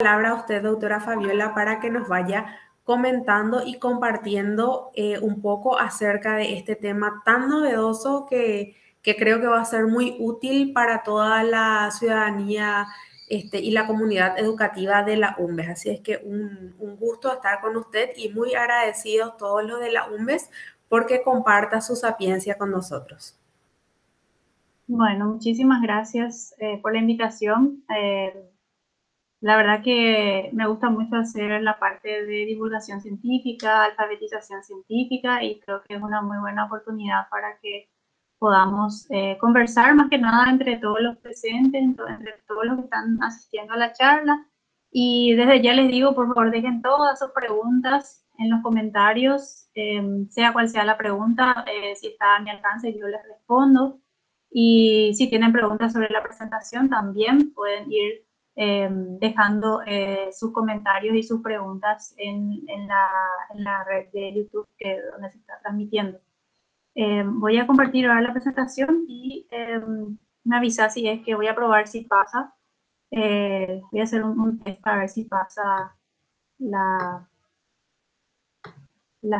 palabra a usted, doctora Fabiola, para que nos vaya comentando y compartiendo un poco acerca de este tema tan novedoso que creo que va a ser muy útil para toda la ciudadanía y la comunidad educativa de la UMBES. Así es que un gusto estar con usted y muy agradecidos todos los de la UMBES porque comparta su sapiencia con nosotros. Bueno, muchísimas gracias por la invitación. La verdad que me gusta mucho hacer la parte de divulgación científica, alfabetización científica, y creo que es una muy buena oportunidad para que podamos conversar más que nada entre todos los presentes, entre todos los que están asistiendo a la charla. Y desde ya les digo, por favor, dejen todas sus preguntas en los comentarios, sea cual sea la pregunta, si está a mi alcance yo les respondo. Y si tienen preguntas sobre la presentación, también pueden ir dejando sus comentarios y sus preguntas en la red de YouTube donde se está transmitiendo. Voy a compartir ahora la presentación y me avisa si es que voy a probar si pasa. Voy a hacer un test para ver si pasa las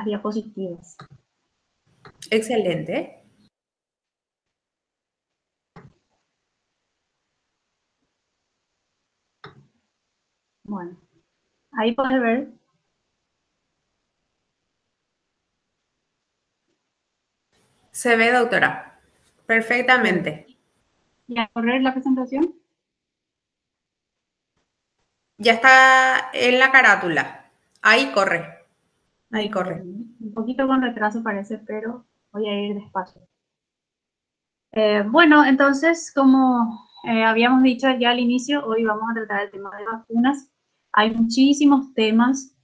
diapositivas. Excelente. Bueno, ahí puedes ver. Se ve, doctora, perfectamente. ¿Y a correr la presentación? Ya está en la carátula. Ahí corre. Ahí corre. Un poquito con retraso parece, pero voy a ir despacio. Bueno, entonces, como habíamos dicho ya al inicio, hoy vamos a tratar el tema de vacunas. Hay muchísimos temas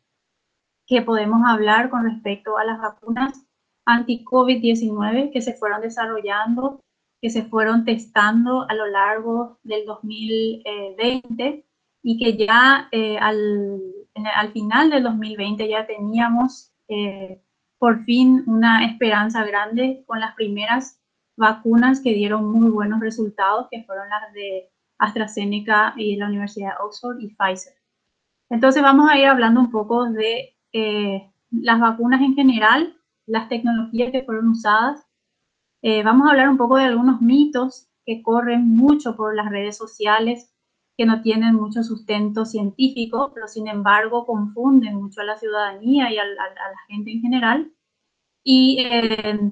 que podemos hablar con respecto a las vacunas anti-COVID-19 que se fueron desarrollando, que se fueron testando a lo largo del 2020 y que ya al final del 2020 ya teníamos por fin una esperanza grande con las primeras vacunas que dieron muy buenos resultados, que fueron las de AstraZeneca y la Universidad de Oxford y Pfizer. Entonces vamos a ir hablando un poco de las vacunas en general, las tecnologías que fueron usadas. Vamos a hablar un poco de algunos mitos que corren mucho por las redes sociales, que no tienen mucho sustento científico, pero sin embargo confunden mucho a la ciudadanía y a la gente en general. Y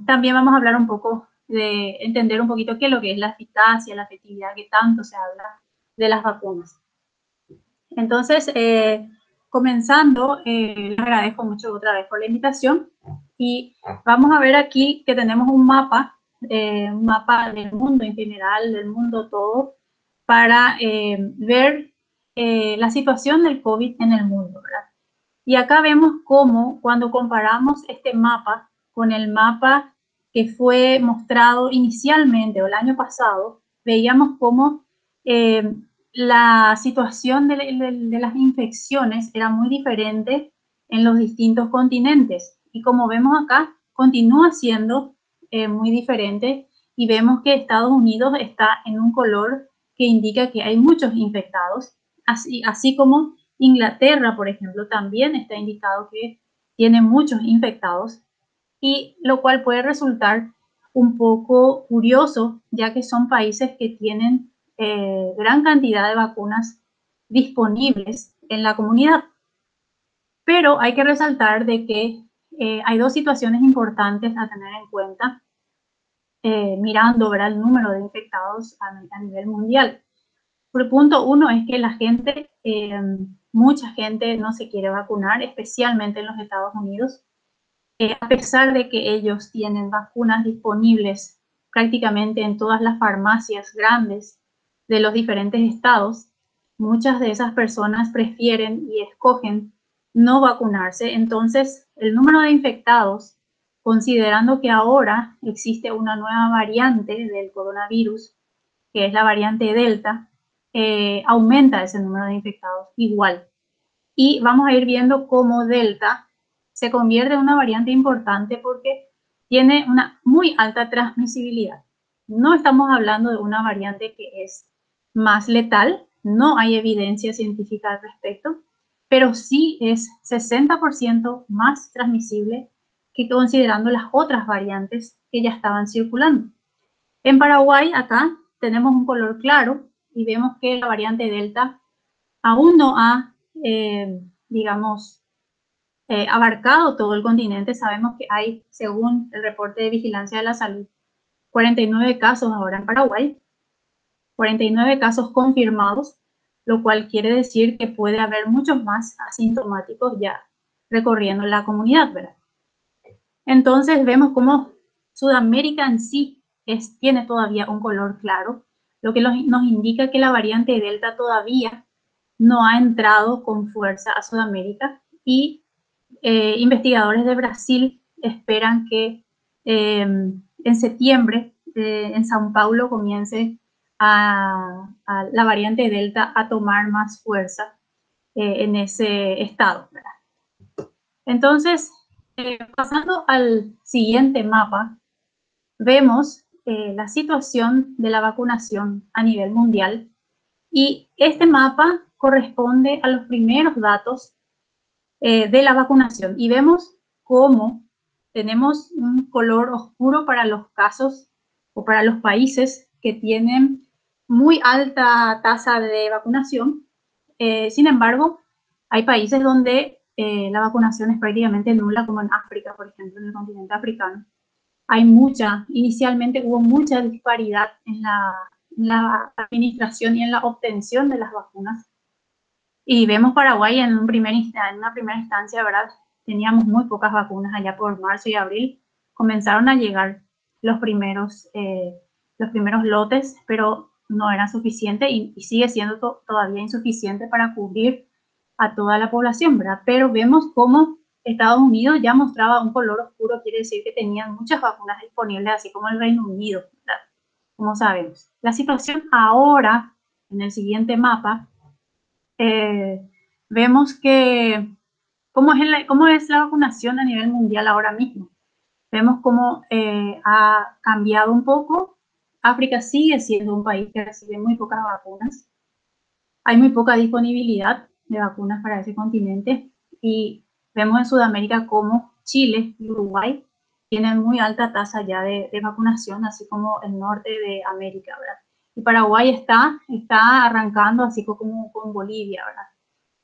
también vamos a hablar un poco de entender un poquito qué es lo que es la eficacia, la efectividad, que tanto se habla de las vacunas. Entonces, comenzando, les agradezco mucho otra vez por la invitación y vamos a ver aquí que tenemos un mapa del mundo en general, del mundo todo, para ver la situación del COVID en el mundo, ¿verdad? Y acá vemos cómo cuando comparamos este mapa con el mapa que fue mostrado inicialmente o el año pasado, veíamos cómo la situación de las infecciones era muy diferente en los distintos continentes. Y como vemos acá, continúa siendo muy diferente y vemos que Estados Unidos está en un color que indica que hay muchos infectados, así como Inglaterra, por ejemplo, también está indicado que tiene muchos infectados, y lo cual puede resultar un poco curioso, ya que son países que tienen gran cantidad de vacunas disponibles en la comunidad. Pero hay que resaltar de que hay dos situaciones importantes a tener en cuenta mirando, ¿verdad?, el número de infectados a nivel mundial. Por punto uno es que la gente, mucha gente no se quiere vacunar, especialmente en los Estados Unidos. A pesar de que ellos tienen vacunas disponibles prácticamente en todas las farmacias grandes de los diferentes estados, muchas de esas personas prefieren y escogen no vacunarse. Entonces, el número de infectados, considerando que ahora existe una nueva variante del coronavirus, que es la variante Delta, aumenta ese número de infectados igual. Y vamos a ir viendo cómo Delta se convierte en una variante importante porque tiene una muy alta transmisibilidad. No estamos hablando de una variante que es más letal, no hay evidencia científica al respecto, pero sí es 60% más transmisible que considerando las otras variantes que ya estaban circulando. En Paraguay, acá, tenemos un color claro y vemos que la variante Delta aún no ha, digamos, abarcado todo el continente. Sabemos que hay, según el reporte de Vigilancia de la Salud, 49 casos ahora en Paraguay, 49 casos confirmados, lo cual quiere decir que puede haber muchos más asintomáticos ya recorriendo la comunidad, ¿verdad? Entonces vemos cómo Sudamérica en sí tiene todavía un color claro, lo que nos indica que la variante Delta todavía no ha entrado con fuerza a Sudamérica y investigadores de Brasil esperan que en septiembre en São Paulo comience a la variante Delta a tomar más fuerza en ese estado, ¿verdad? Entonces, pasando al siguiente mapa, vemos la situación de la vacunación a nivel mundial y este mapa corresponde a los primeros datos de la vacunación y vemos cómo tenemos un color oscuro para los casos o para los países que tienen muy alta tasa de vacunación. Sin embargo, hay países donde la vacunación es prácticamente nula, como en África, por ejemplo, en el continente africano. Inicialmente hubo mucha disparidad en la administración y en la obtención de las vacunas. Y vemos Paraguay en una primera instancia, ¿verdad? Teníamos muy pocas vacunas allá por marzo y abril. Comenzaron a llegar los primeros lotes, pero no era suficiente y sigue siendo todavía insuficiente para cubrir a toda la población, ¿verdad? Pero vemos cómo Estados Unidos ya mostraba un color oscuro, quiere decir que tenían muchas vacunas disponibles, así como el Reino Unido, ¿verdad? Como sabemos. La situación ahora, en el siguiente mapa, vemos que cómo es la vacunación a nivel mundial ahora mismo. Vemos cómo ha cambiado un poco. África sigue siendo un país que recibe muy pocas vacunas. Hay muy poca disponibilidad de vacunas para ese continente y vemos en Sudamérica como Chile y Uruguay tienen muy alta tasa ya de vacunación, así como el norte de América, ¿verdad? Y Paraguay está arrancando, así como con Bolivia, ¿verdad?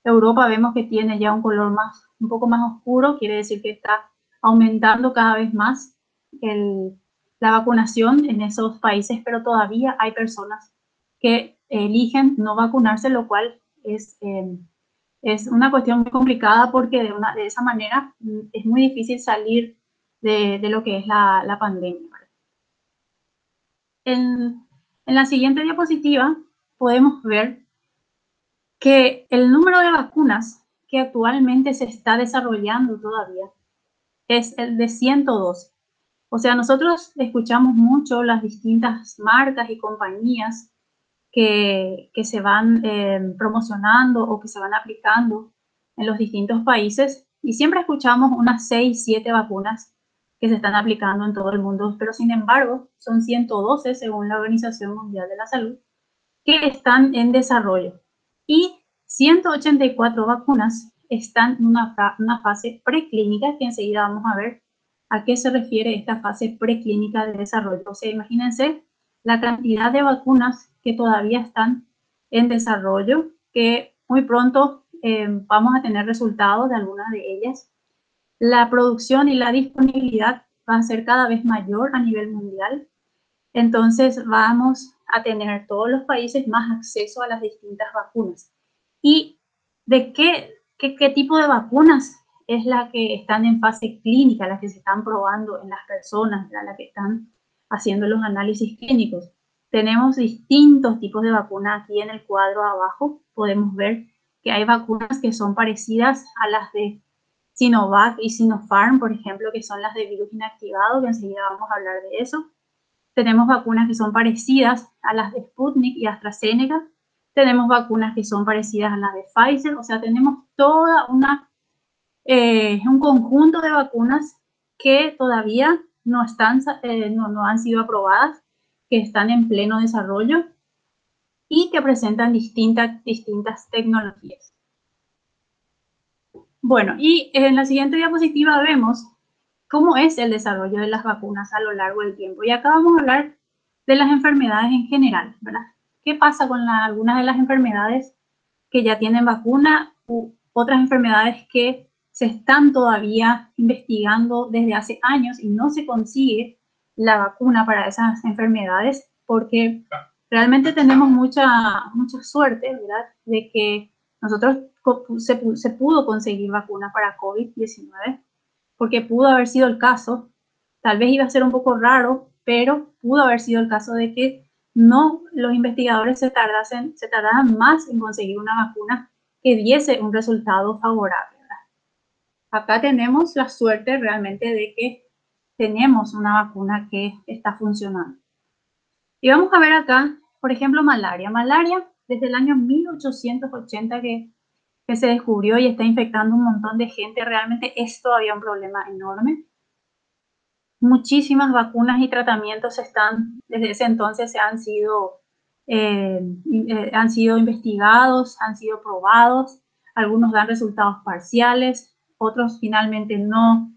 Europa vemos que tiene ya un color un poco más oscuro, quiere decir que está aumentando cada vez más la vacunación en esos países, pero todavía hay personas que eligen no vacunarse, lo cual es una cuestión muy complicada porque de esa manera es muy difícil salir de lo que es la pandemia. En la siguiente diapositiva podemos ver que el número de vacunas que actualmente se está desarrollando todavía es el de 112. O sea, nosotros escuchamos mucho las distintas marcas y compañías que se van promocionando o que se van aplicando en los distintos países y siempre escuchamos unas 6, 7 vacunas que se están aplicando en todo el mundo, pero sin embargo son 112 según la Organización Mundial de la Salud que están en desarrollo y 184 vacunas están en una fase preclínica, que enseguida vamos a ver a qué se refiere esta fase preclínica de desarrollo. O sea, imagínense la cantidad de vacunas que todavía están en desarrollo, que muy pronto vamos a tener resultados de algunas de ellas. La producción y la disponibilidad va a ser cada vez mayor a nivel mundial. Entonces vamos a tener todos los países más acceso a las distintas vacunas. ¿Y de qué tipo de vacunas es la que están en fase clínica, las que se están probando en las personas, las que están haciendo los análisis clínicos? Tenemos distintos tipos de vacunas aquí en el cuadro abajo. Podemos ver que hay vacunas que son parecidas a las de Sinovac y Sinopharm, por ejemplo, que son las de virus inactivado, que enseguida vamos a hablar de eso. Tenemos vacunas que son parecidas a las de Sputnik y AstraZeneca. Tenemos vacunas que son parecidas a las de Pfizer. O sea, tenemos toda un conjunto de vacunas que todavía no han sido aprobadas, que están en pleno desarrollo. y que presentan distintas tecnologías. Bueno, y en la siguiente diapositiva vemos cómo es el desarrollo de las vacunas a lo largo del tiempo. Y acá vamos a hablar de las enfermedades en general, ¿verdad? ¿Qué pasa con algunas de las enfermedades que ya tienen vacuna u otras enfermedades que se están todavía investigando desde hace años y no se consigue la vacuna para esas enfermedades? Porque realmente tenemos mucha suerte, ¿verdad?, de que nosotros se pudo conseguir vacuna para COVID-19, porque pudo haber sido el caso, tal vez iba a ser un poco raro, pero pudo haber sido el caso de que no los investigadores se tardaran más en conseguir una vacuna que diese un resultado favorable, ¿verdad? Acá tenemos la suerte realmente de que tenemos una vacuna que está funcionando. Y vamos a ver acá, por ejemplo, malaria. Malaria, desde el año 1880 que se descubrió y está infectando un montón de gente, realmente es todavía un problema enorme. Muchísimas vacunas y tratamientos desde ese entonces han sido investigados, han sido probados, algunos dan resultados parciales, otros finalmente no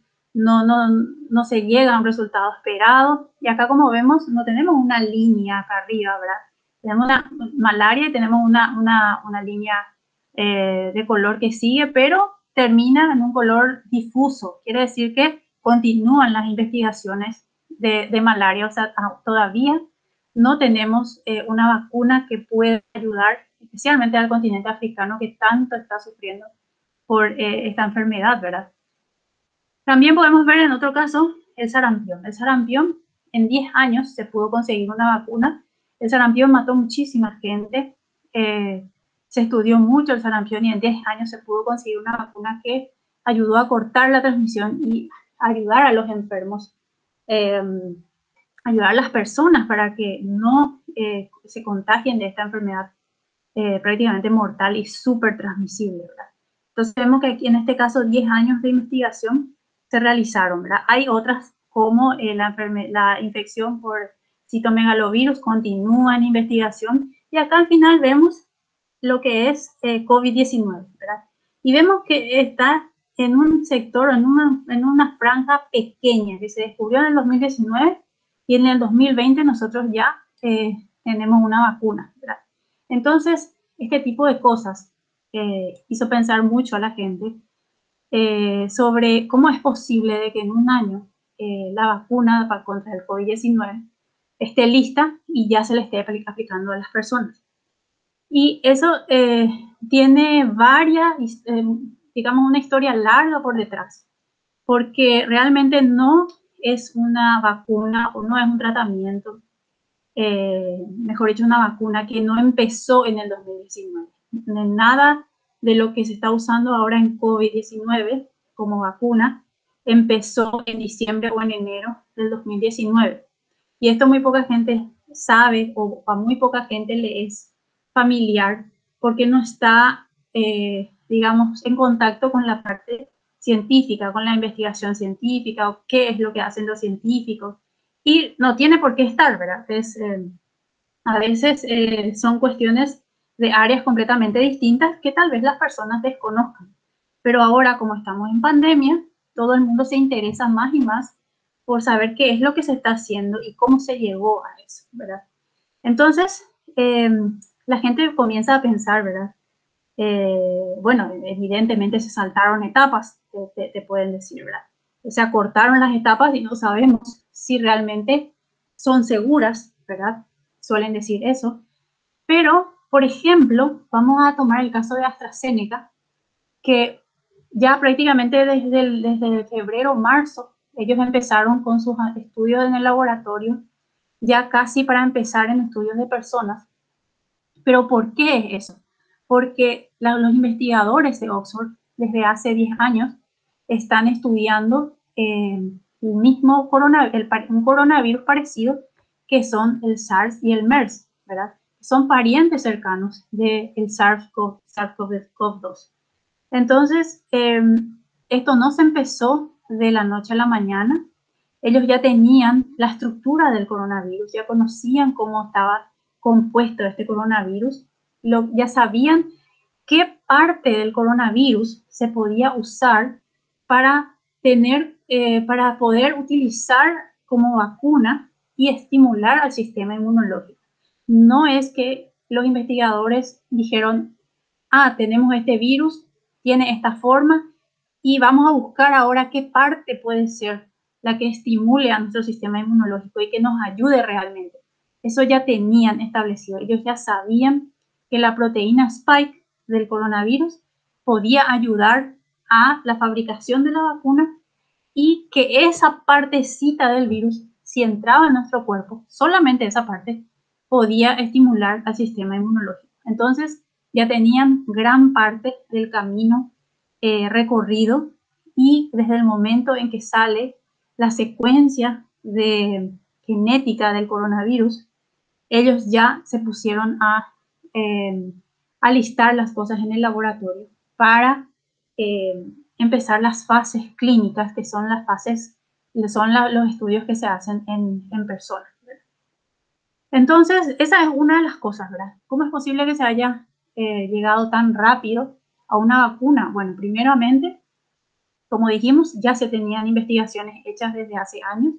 se llega a un resultado esperado. Y acá, como vemos, no tenemos una línea acá arriba, ¿verdad? Tenemos una malaria y tenemos una línea de color que sigue, pero termina en un color difuso. Quiere decir que continúan las investigaciones de malaria, o sea, todavía no tenemos una vacuna que pueda ayudar, especialmente al continente africano que tanto está sufriendo por esta enfermedad, ¿verdad? También podemos ver en otro caso el sarampión. El sarampión, en 10 años se pudo conseguir una vacuna. El sarampión mató muchísima gente, se estudió mucho el sarampión y en 10 años se pudo conseguir una vacuna que ayudó a cortar la transmisión y ayudar a los enfermos, ayudar a las personas para que no se contagien de esta enfermedad prácticamente mortal y súper transmisible, ¿verdad? Entonces vemos que aquí en este caso 10 años de investigación se realizaron, ¿verdad? Hay otras como la infección por citomegalovirus continúa en investigación y acá al final vemos lo que es COVID-19, ¿verdad? Y vemos que está en un sector, en una franja pequeña que se descubrió en el 2019 y en el 2020 nosotros ya tenemos una vacuna, ¿verdad? Entonces, este tipo de cosas hizo pensar mucho a la gente sobre cómo es posible de que en un año la vacuna contra el COVID-19 esté lista y ya se le esté aplicando a las personas. Y eso tiene digamos, una historia larga por detrás, porque realmente no es una vacuna o no es un tratamiento, mejor dicho, una vacuna que no empezó en el 2019. Nada de lo que se está usando ahora en COVID-19 como vacuna empezó en diciembre o en enero del 2019. Y esto muy poca gente sabe o a muy poca gente le es familiar porque no está, digamos, en contacto con la parte científica, con la investigación científica o qué es lo que hacen los científicos. Y no tiene por qué estar, ¿verdad? A veces son cuestiones de áreas completamente distintas que tal vez las personas desconozcan. Pero ahora, como estamos en pandemia, todo el mundo se interesa más y más por saber qué es lo que se está haciendo y cómo se llegó a eso, ¿verdad? Entonces, la gente comienza a pensar, ¿verdad? Bueno, evidentemente se saltaron etapas, te pueden decir, ¿verdad? Se acortaron las etapas y no sabemos si realmente son seguras, ¿verdad? Suelen decir eso. Pero, por ejemplo, vamos a tomar el caso de AstraZeneca, que ya prácticamente desde febrero o marzo, ellos empezaron con sus estudios en el laboratorio, ya casi para empezar en estudios de personas. ¿Pero por qué es eso? Porque los investigadores de Oxford desde hace 10 años están estudiando un coronavirus parecido que son el SARS y el MERS, ¿verdad? Son parientes cercanos del SARS-CoV-2. Entonces, esto no se empezó de la noche a la mañana. Ellos ya tenían la estructura del coronavirus, ya conocían cómo estaba compuesto de este coronavirus, ya sabían qué parte del coronavirus se podía usar para para poder utilizar como vacuna y estimular al sistema inmunológico. No es que los investigadores dijeron, tenemos este virus, tiene esta forma, y vamos a buscar ahora qué parte puede ser la que estimule a nuestro sistema inmunológico y que nos ayude realmente. Eso ya tenían establecido. Ellos ya sabían que la proteína Spike del coronavirus podía ayudar a la fabricación de la vacuna y que esa partecita del virus, si entraba en nuestro cuerpo, solamente esa parte, podía estimular al sistema inmunológico. Entonces, ya tenían gran parte del camino recorrido, y desde el momento en que sale la secuencia de genética del coronavirus, ellos ya se pusieron a listar las cosas en el laboratorio para empezar las fases clínicas, que son las fases, son los estudios que se hacen en personas. Entonces, esa es una de las cosas, ¿verdad? ¿Cómo es posible que se haya llegado tan rápido a una vacuna? Bueno, primeramente, como dijimos, ya se tenían investigaciones hechas desde hace años.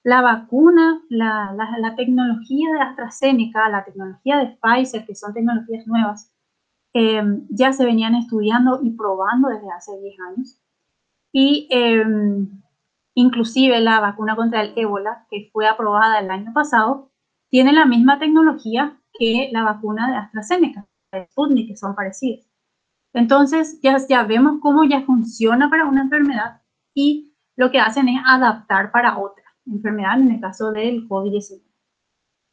La vacuna, la tecnología de AstraZeneca, la tecnología de Pfizer, que son tecnologías nuevas, ya se venían estudiando y probando desde hace 10 años. Y inclusive la vacuna contra el ébola, que fue aprobada el año pasado, tiene la misma tecnología que la vacuna de AstraZeneca, de Sputnik, que son parecidas. Entonces ya vemos cómo ya funciona para una enfermedad y lo que hacen es adaptar para otra enfermedad, en el caso del COVID-19.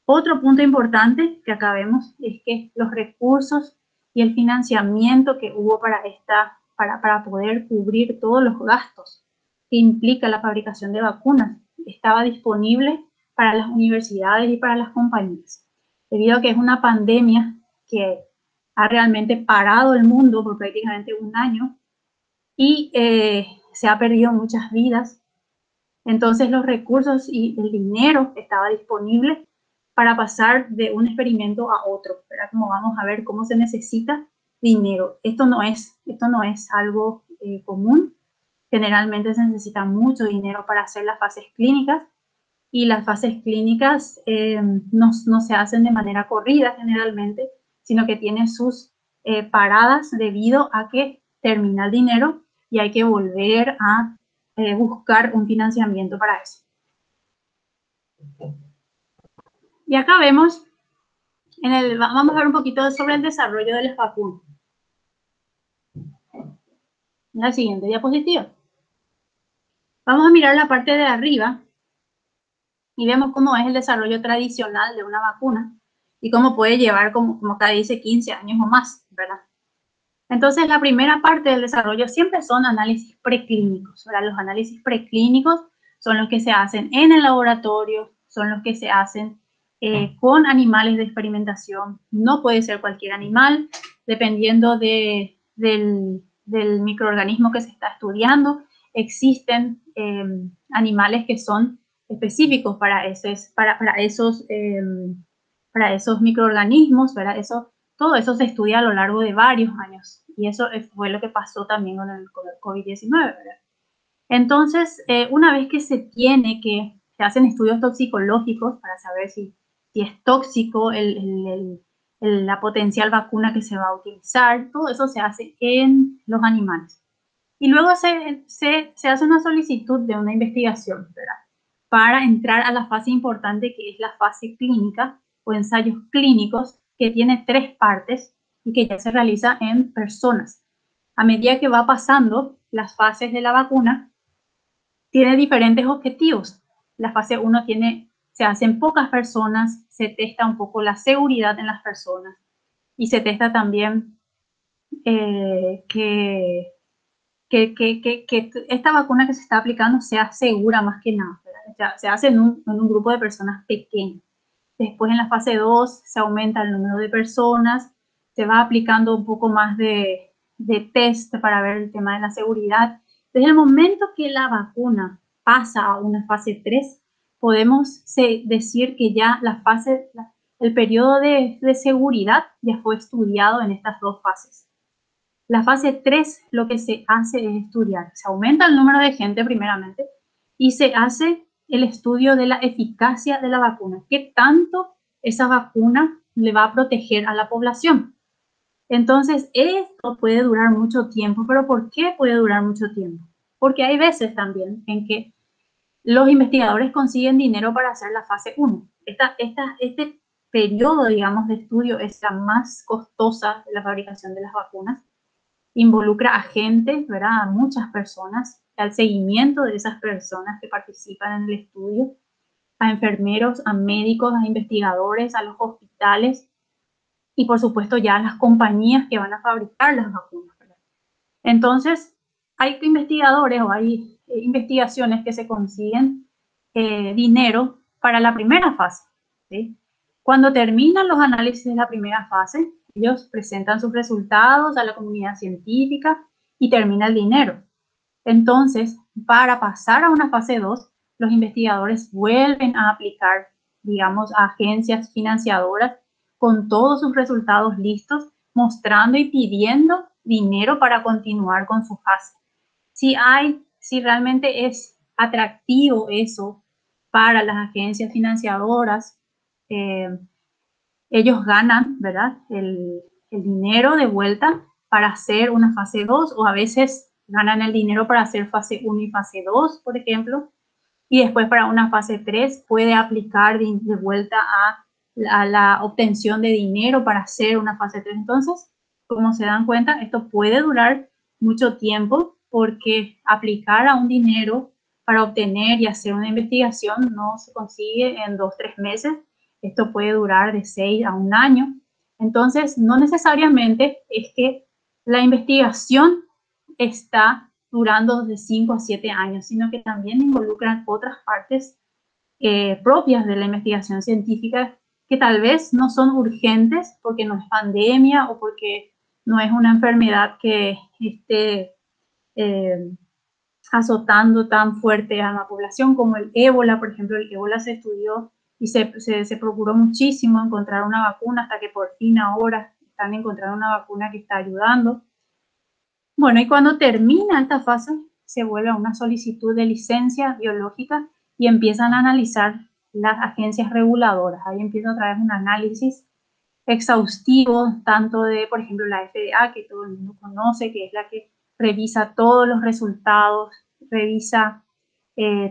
Otro punto importante que acá vemos es que los recursos y el financiamiento que hubo para poder cubrir todos los gastos que implica la fabricación de vacunas estaba disponible para las universidades y para las compañías. Debido a que es una pandemia que ha realmente parado el mundo por prácticamente un año y se ha perdido muchas vidas, entonces los recursos y el dinero estaba disponible para pasar de un experimento a otro, ¿verdad? Como vamos a ver cómo se necesita dinero. Esto no es algo común. Generalmente se necesita mucho dinero para hacer las fases clínicas, y las fases clínicas no se hacen de manera corrida generalmente, sino que tienen sus paradas debido a que termina el dinero y hay que volver a buscar un financiamiento para eso. Y acá vemos, vamos a ver un poquito sobre el desarrollo de las vacunas. En la siguiente diapositiva. Vamos a mirar la parte de arriba y vemos cómo es el desarrollo tradicional de una vacuna y cómo puede llevar, como acá dice, 15 años o más, ¿verdad? Entonces, la primera parte del desarrollo siempre son análisis preclínicos, ¿verdad? Los análisis preclínicos son los que se hacen en el laboratorio, son los que se hacen con animales de experimentación. No puede ser cualquier animal, dependiendo del microorganismo que se está estudiando. Existen animales que son específicos para esos microorganismos, ¿verdad? Todo eso se estudia a lo largo de varios años, y eso fue lo que pasó también con el COVID-19, ¿verdad? Entonces, una vez que se hacen estudios toxicológicos para saber si es tóxico la potencial vacuna que se va a utilizar, todo eso se hace en los animales. Y luego se hace una solicitud de una investigación, ¿verdad? Para entrar a la fase importante, que es la fase clínica o ensayos clínicos, que tiene 3 partes y que ya se realiza en personas. A medida que va pasando las fases de la vacuna, tiene diferentes objetivos. La fase 1 se hace en pocas personas, se testa un poco la seguridad en las personas y se testa también que esta vacuna que se está aplicando sea segura más que nada, ¿verdad? Se hace en un grupo de personas pequeño. Después, en la fase 2 se aumenta el número de personas, se va aplicando un poco más de test para ver el tema de la seguridad. Desde el momento que la vacuna pasa a una fase 3, podemos decir que ya el periodo de seguridad ya fue estudiado en estas dos fases. La fase 3 lo que se hace es estudiar, se aumenta el número de gente primeramente y se hace el estudio de la eficacia de la vacuna, qué tanto esa vacuna le va a proteger a la población. Entonces, esto puede durar mucho tiempo, pero ¿por qué puede durar mucho tiempo? Porque hay veces también en que los investigadores consiguen dinero para hacer la fase 1. Este periodo, digamos, de estudio es la más costosa de la fabricación de las vacunas. Involucra a gente, ¿verdad? A muchas personas, al seguimiento de esas personas que participan en el estudio, a enfermeros, a médicos, a investigadores, a los hospitales y por supuesto ya a las compañías que van a fabricar las vacunas, ¿verdad? Entonces, hay investigadores o hay investigaciones que se consiguen dinero para la primera fase, ¿sí? Cuando terminan los análisis de la primera fase, ellos presentan sus resultados a la comunidad científica y termina el dinero. Entonces, para pasar a una fase 2, los investigadores vuelven a aplicar, digamos, a agencias financiadoras con todos sus resultados listos, mostrando y pidiendo dinero para continuar con su fase. Si realmente es atractivo eso para las agencias financiadoras, ellos ganan, ¿verdad? El dinero de vuelta para hacer una fase 2 o a veces ganan el dinero para hacer fase 1 y fase 2, por ejemplo, y después para una fase 3 puede aplicar de vuelta a la obtención de dinero para hacer una fase 3. Entonces, como se dan cuenta, esto puede durar mucho tiempo porque aplicar a un dinero para obtener y hacer una investigación no se consigue en 2-3 meses. Esto puede durar de 6 a 1 año. Entonces, no necesariamente es que la investigación está durando de 5 a 7 años, sino que también involucran otras partes propias de la investigación científica que tal vez no son urgentes porque no es pandemia o porque no es una enfermedad que esté azotando tan fuerte a la población como el ébola. Por ejemplo, el ébola se estudió y se procuró muchísimo encontrar una vacuna hasta que por fin ahora están encontrando una vacuna que está ayudando. Bueno, y cuando termina esta fase, se vuelve a una solicitud de licencia biológica y empiezan a analizar las agencias reguladoras. Ahí empieza otra vez un análisis exhaustivo, tanto de, por ejemplo, la FDA, que todo el mundo conoce, que es la que revisa todos los resultados, revisa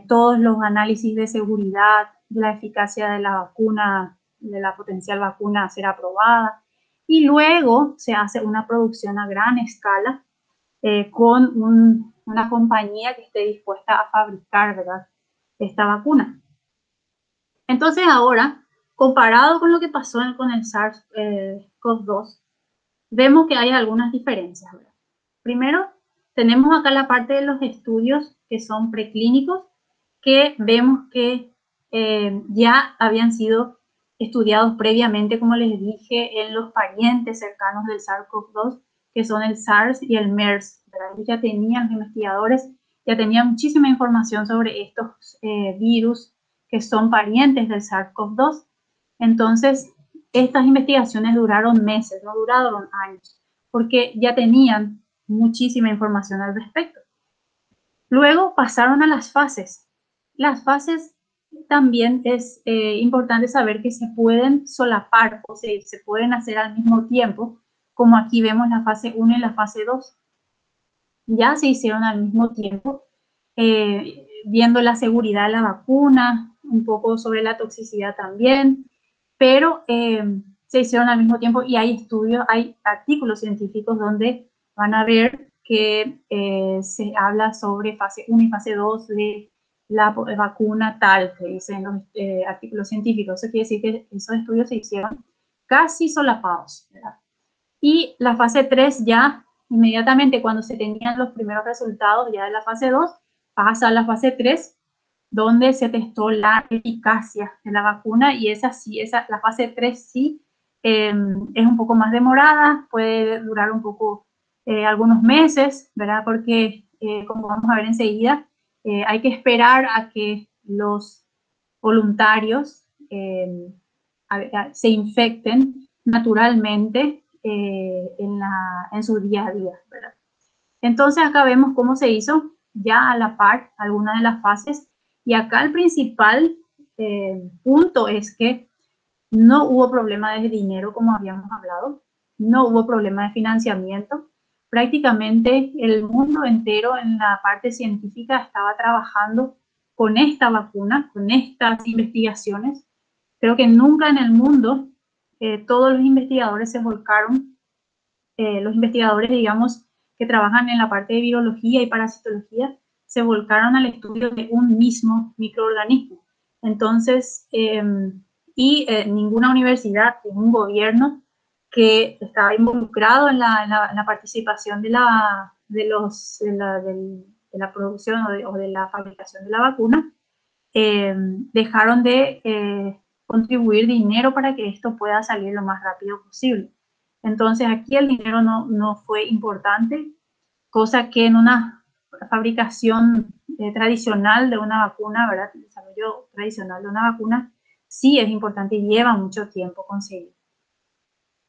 todos los análisis de seguridad, de la eficacia de la vacuna, de la potencial vacuna a ser aprobada. Y luego se hace una producción a gran escala con una compañía que esté dispuesta a fabricar, ¿verdad?, esta vacuna. Entonces ahora, comparado con lo que pasó con el SARS-CoV-2, vemos que hay algunas diferencias, ¿verdad? Primero, tenemos acá la parte de los estudios que son preclínicos, que vemos que ya habían sido estudiados previamente, como les dije, en los parientes cercanos del SARS-CoV-2, que son el SARS y el MERS, ¿verdad? Ya tenían, los investigadores ya tenían muchísima información sobre estos virus que son parientes del SARS-CoV-2. Entonces, estas investigaciones duraron meses, no duraron años, porque ya tenían muchísima información al respecto. Luego pasaron a las fases. Las fases también es importante saber que se pueden solapar, o sea, se pueden hacer al mismo tiempo, como aquí vemos la fase 1 y la fase 2. Ya se hicieron al mismo tiempo, viendo la seguridad de la vacuna, un poco sobre la toxicidad también, pero se hicieron al mismo tiempo y hay estudios, hay artículos científicos donde van a ver que se habla sobre fase 1 y fase 2 de la vacuna tal, que dicen los artículos científicos. Eso quiere decir que esos estudios se hicieron casi solapados, ¿verdad? Y la fase 3 ya, inmediatamente cuando se tenían los primeros resultados ya de la fase 2, pasa a la fase 3, donde se testó la eficacia de la vacuna, y esa sí, la fase 3 sí es un poco más demorada, puede durar un poco, algunos meses, ¿verdad? Porque, como vamos a ver enseguida, hay que esperar a que los voluntarios se infecten naturalmente en su día a día, ¿verdad? Entonces acá vemos cómo se hizo ya a la par algunas de las fases, y acá el principal punto es que no hubo problema de dinero, como habíamos hablado, no hubo problema de financiamiento. Prácticamente el mundo entero en la parte científica estaba trabajando con esta vacuna, con estas investigaciones. Creo que nunca en el mundo todos los investigadores se volcaron, los investigadores, digamos, que trabajan en la parte de virología y parasitología, se volcaron al estudio de un mismo microorganismo. Entonces, ninguna universidad, ningún gobierno que estaba involucrado en la participación de la producción o de la fabricación de la vacuna, dejaron de contribuir dinero para que esto pueda salir lo más rápido posible. Entonces aquí el dinero no fue importante, cosa que en una fabricación tradicional de una vacuna, ¿verdad? El desarrollo tradicional de una vacuna sí es importante y lleva mucho tiempo conseguir.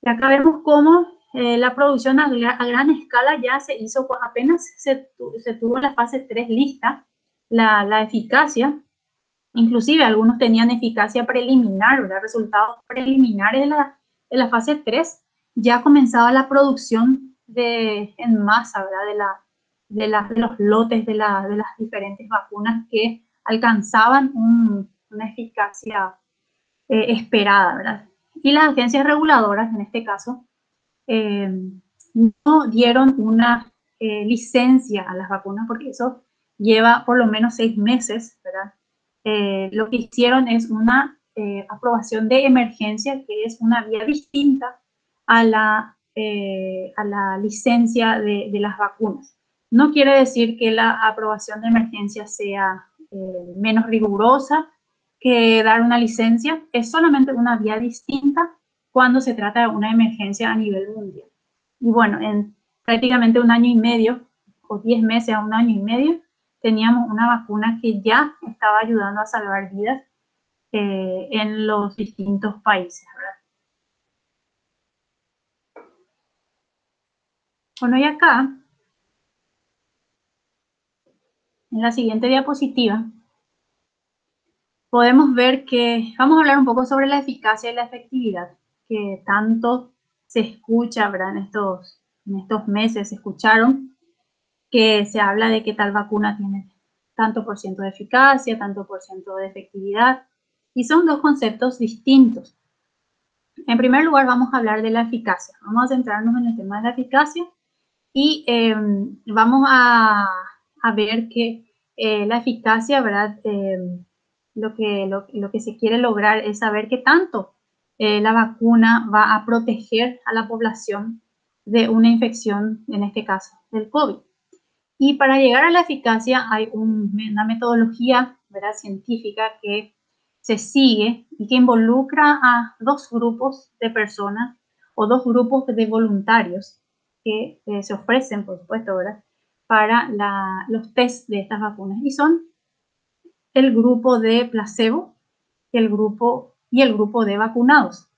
Y acá vemos cómo la producción a gran escala ya se hizo, apenas se tuvo la fase 3 lista, la eficacia. Inclusive algunos tenían eficacia preliminar, ¿verdad? Resultados preliminares de la fase 3, ya comenzaba la producción en masa, ¿verdad? De los lotes de las diferentes vacunas que alcanzaban una eficacia esperada, ¿verdad? Y las agencias reguladoras, en este caso, no dieron una licencia a las vacunas, porque eso lleva por lo menos 6 meses, ¿verdad? Lo que hicieron es una aprobación de emergencia, que es una vía distinta a la licencia de las vacunas. No quiere decir que la aprobación de emergencia sea menos rigurosa que dar una licencia, es solamente una vía distinta cuando se trata de una emergencia a nivel mundial. Y bueno, en prácticamente un año y medio, o 10 meses a un año y medio, teníamos una vacuna que ya estaba ayudando a salvar vidas en los distintos países, ¿verdad? Bueno, y acá, en la siguiente diapositiva, podemos ver que vamos a hablar un poco sobre la eficacia y la efectividad, que tanto se escucha, ¿verdad? En estos meses se escucharon que se habla de que tal vacuna tiene tanto por ciento de eficacia, tanto por ciento de efectividad, y son dos conceptos distintos. En primer lugar, vamos a hablar de la eficacia. Vamos a centrarnos en el tema de la eficacia y vamos a ver que la eficacia, ¿verdad? Lo que se quiere lograr es saber qué tanto la vacuna va a proteger a la población de una infección, en este caso, del COVID. Y para llegar a la eficacia hay una metodología, ¿verdad?, científica que se sigue y que involucra a dos grupos de personas o dos grupos de voluntarios que se ofrecen, por supuesto, ¿verdad?, para los test de estas vacunas. Y son el grupo de placebo y el grupo de vacunados.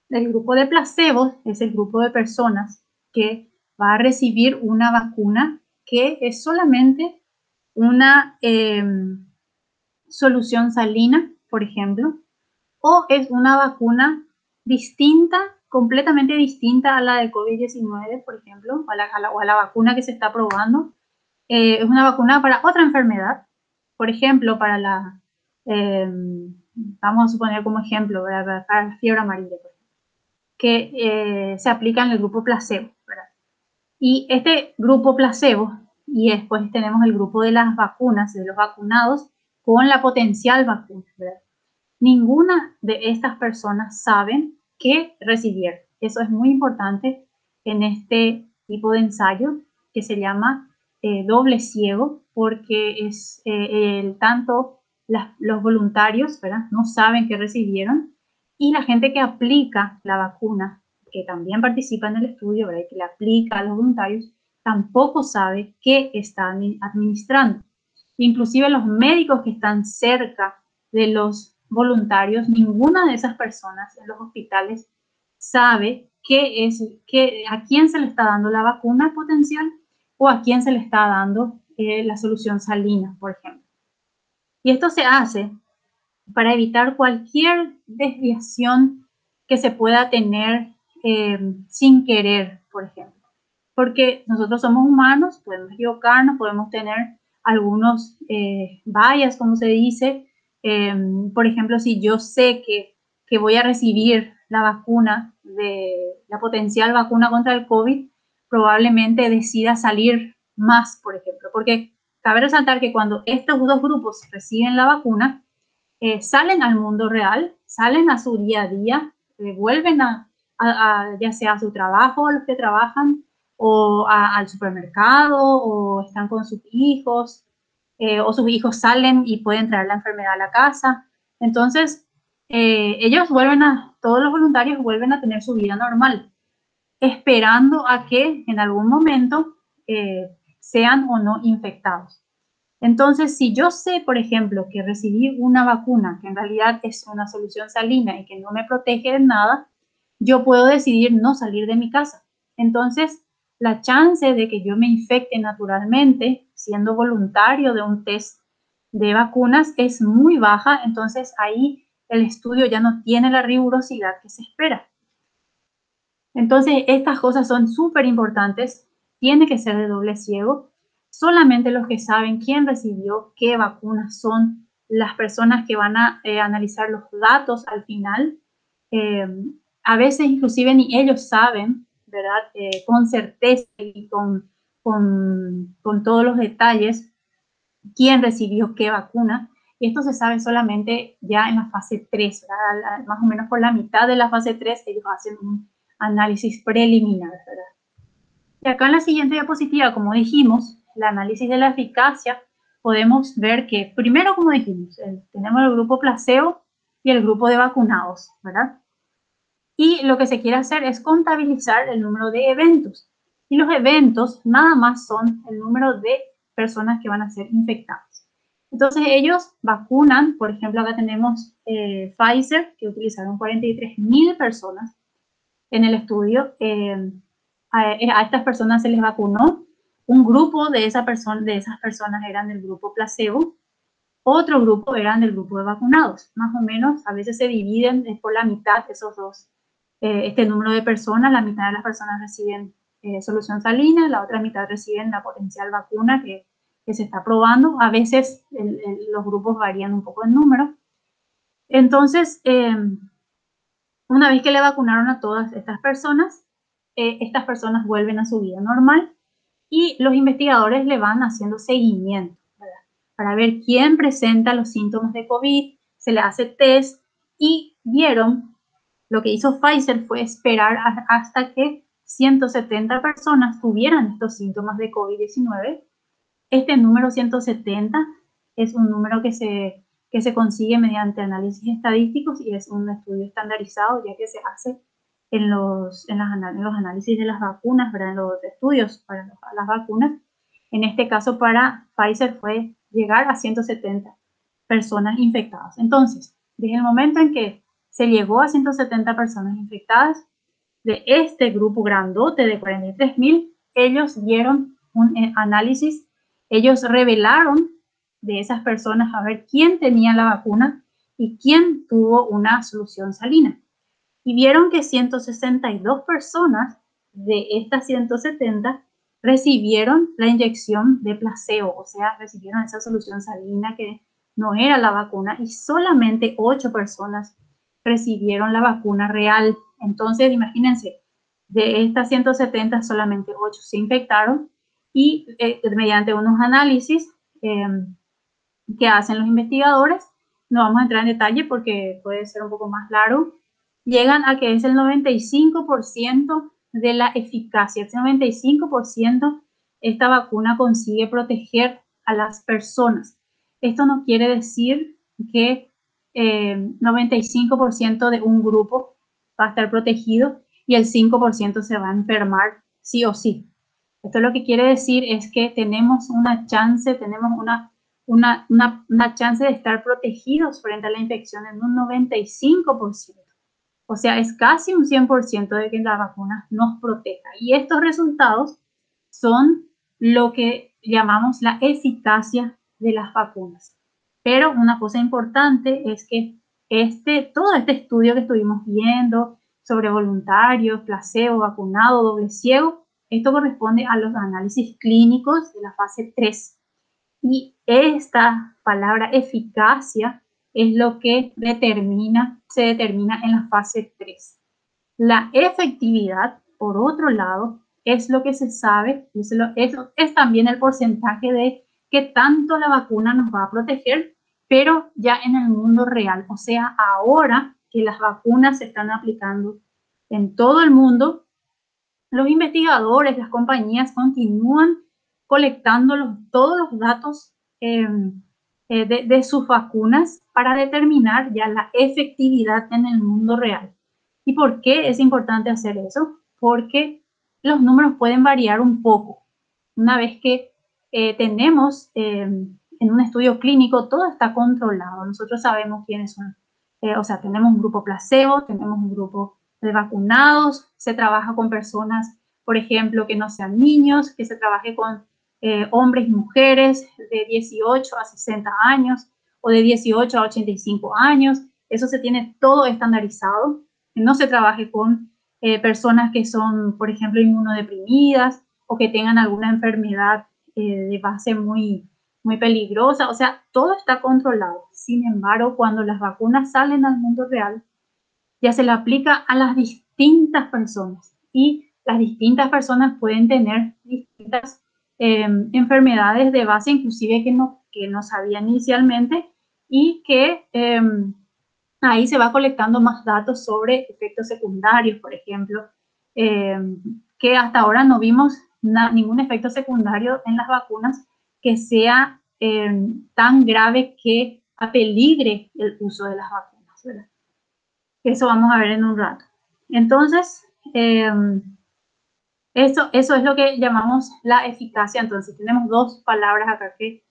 El grupo de placebo es el grupo de personas que va a recibir una vacuna que es solamente una solución salina, por ejemplo, o es una vacuna distinta, completamente distinta a la de COVID-19, por ejemplo, o a la vacuna que se está probando. Es una vacuna para otra enfermedad, por ejemplo, para vamos a suponer como ejemplo, para la fiebre amarilla, que se aplica en el grupo placebo, ¿verdad? Y este grupo placebo, y después tenemos el grupo de las vacunas, de los vacunados, con la potencial vacuna, ¿verdad? Ninguna de estas personas saben que recibieron. Eso es muy importante en este tipo de ensayo que se llama doble ciego, porque es tanto los voluntarios, ¿verdad?, no saben que recibieron, y la gente que aplica la vacuna, que también participa en el estudio, ¿verdad?, y que la aplica a los voluntarios, tampoco sabe qué están administrando. Inclusive los médicos que están cerca de los voluntarios, ninguna de esas personas en los hospitales sabe a quién se le está dando la vacuna potencial o a quién se le está dando la solución salina, por ejemplo. Y esto se hace para evitar cualquier desviación que se pueda tener sin querer, por ejemplo. Porque nosotros somos humanos, podemos equivocarnos, podemos tener algunos bias, como se dice. Por ejemplo, si yo sé que voy a recibir la vacuna, la potencial vacuna contra el COVID, probablemente decida salir más, por ejemplo. Porque cabe resaltar que cuando estos dos grupos reciben la vacuna, salen al mundo real, salen a su día a día, vuelven ya sea a su trabajo, los que trabajan, o al supermercado, o están con sus hijos, o sus hijos salen y pueden traer la enfermedad a la casa. Entonces, todos los voluntarios vuelven a tener su vida normal, esperando a que en algún momento sean o no infectados. Entonces, si yo sé, por ejemplo, que recibí una vacuna que en realidad es una solución salina y que no me protege de nada, yo puedo decidir no salir de mi casa. Entonces, la chance de que yo me infecte naturalmente, siendo voluntario de un test de vacunas, es muy baja. Entonces, ahí el estudio ya no tiene la rigurosidad que se espera. Entonces, estas cosas son súper importantes. Tiene que ser de doble ciego. Solamente los que saben quién recibió qué vacunas son las personas que van a analizar los datos al final. A veces inclusive ni ellos saben, ¿verdad? Con certeza y con todos los detalles quién recibió qué vacuna. Y esto se sabe solamente ya en la fase 3, ¿verdad? Más o menos por la mitad de la fase 3 ellos hacen un análisis preliminar, ¿verdad? Y acá en la siguiente diapositiva, como dijimos, el análisis de la eficacia, podemos ver que primero, como dijimos, tenemos el grupo placebo y el grupo de vacunados, ¿verdad? Y lo que se quiere hacer es contabilizar el número de eventos. Y los eventos nada más son el número de personas que van a ser infectadas. Entonces ellos vacunan, por ejemplo, acá tenemos Pfizer, que utilizaron 43.000 personas en el estudio. A estas personas se les vacunó. Un grupo de esas personas eran del grupo placebo, otro grupo eran del grupo de vacunados. Más o menos, a veces se dividen por la mitad esos dos. Este número de personas, la mitad de las personas reciben solución salina, la otra mitad reciben la potencial vacuna que se está probando. A veces los grupos varían un poco en número. Entonces, una vez que le vacunaron a todas estas personas vuelven a su vida normal y los investigadores le van haciendo seguimiento, ¿verdad? Para ver quién presenta los síntomas de COVID, se le hace test y vieron, lo que hizo Pfizer fue esperar hasta que 170 personas tuvieran estos síntomas de COVID-19. Este número 170 es un número que se consigue mediante análisis estadísticos y es un estudio estandarizado, ya que se hace en los análisis de las vacunas, ¿verdad? En los estudios para las vacunas. En este caso, para Pfizer fue llegar a 170 personas infectadas. Entonces, desde el momento en que se llegó a 170 personas infectadas, de este grupo grandote de 43.000, ellos dieron un análisis. Ellos revelaron de esas personas a ver quién tenía la vacuna y quién tuvo una solución salina. Y vieron que 162 personas de estas 170 recibieron la inyección de placebo, o sea, recibieron esa solución salina que no era la vacuna, y solamente 8 personas recibieron la vacuna real. Entonces, imagínense, de estas 170, solamente 8 se infectaron y mediante unos análisis que hacen los investigadores, no vamos a entrar en detalle porque puede ser un poco más largo, llegan a que es el 95% de la eficacia. Ese 95% esta vacuna consigue proteger a las personas. Esto no quiere decir que 95% de un grupo va a estar protegido y el 5% se va a enfermar sí o sí. Esto lo que quiere decir es que tenemos una chance, tenemos una chance de estar protegidos frente a la infección en un 95%. O sea, es casi un 100% de que la vacuna nos proteja. Y estos resultados son lo que llamamos la eficacia de las vacunas. Pero una cosa importante es que todo este estudio que estuvimos viendo sobre voluntarios, placebo, vacunado, doble ciego, esto corresponde a los análisis clínicos de la fase 3. Y esta palabra eficacia es lo que se determina en la fase 3. La efectividad, por otro lado, es lo que se sabe, es también el porcentaje de qué tanto la vacuna nos va a proteger, pero ya en el mundo real. O sea, ahora que las vacunas se están aplicando en todo el mundo, los investigadores, las compañías continúan colectando todos los datos de sus vacunas para determinar ya la efectividad en el mundo real. ¿Y por qué es importante hacer eso? Porque los números pueden variar un poco. Una vez que tenemos en un estudio clínico, todo está controlado. Nosotros sabemos quiénes son. O sea, tenemos un grupo placebo, tenemos un grupo de vacunados, se trabaja con personas, por ejemplo, que no sean niños, que se trabaje con hombres y mujeres de 18 a 60 años o de 18 a 85 años. Eso se tiene todo estandarizado. No se trabaje con personas que son, por ejemplo, inmunodeprimidas o que tengan alguna enfermedad de base muy peligrosa. O sea, todo está controlado. Sin embargo, cuando las vacunas salen al mundo real, ya se le aplica a las distintas personas y las distintas personas pueden tener distintas enfermedades de base, inclusive que no sabían inicialmente, y que ahí se va colectando más datos sobre efectos secundarios, por ejemplo, que hasta ahora no vimos ningún efecto secundario en las vacunas que sea tan grave que apeligre el uso de las vacunas, ¿verdad? Eso vamos a ver en un rato. Entonces, eso es lo que llamamos la eficacia. Entonces, tenemos dos palabras acá que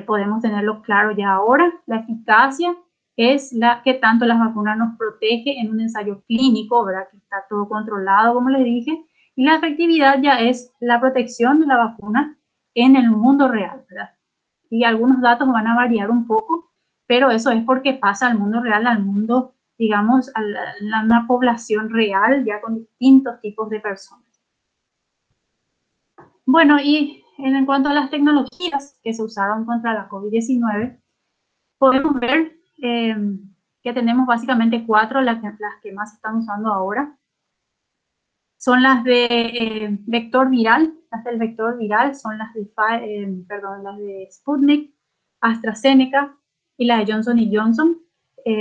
podemos tenerlo claro ya ahora. La eficacia es la que tanto las vacunas nos protege en un ensayo clínico, ¿verdad? Que está todo controlado, como les dije. Y la efectividad ya es la protección de la vacuna en el mundo real, ¿verdad? Y algunos datos van a variar un poco, pero eso es porque pasa al mundo real, al mundo, digamos, a una población real, ya con distintos tipos de personas. Bueno, y en cuanto a las tecnologías que se usaron contra la COVID-19, podemos ver que tenemos básicamente 4, las que más se están usando ahora. Son las de vector viral, las del vector viral son las de Sputnik, AstraZeneca y las de Johnson Johnson.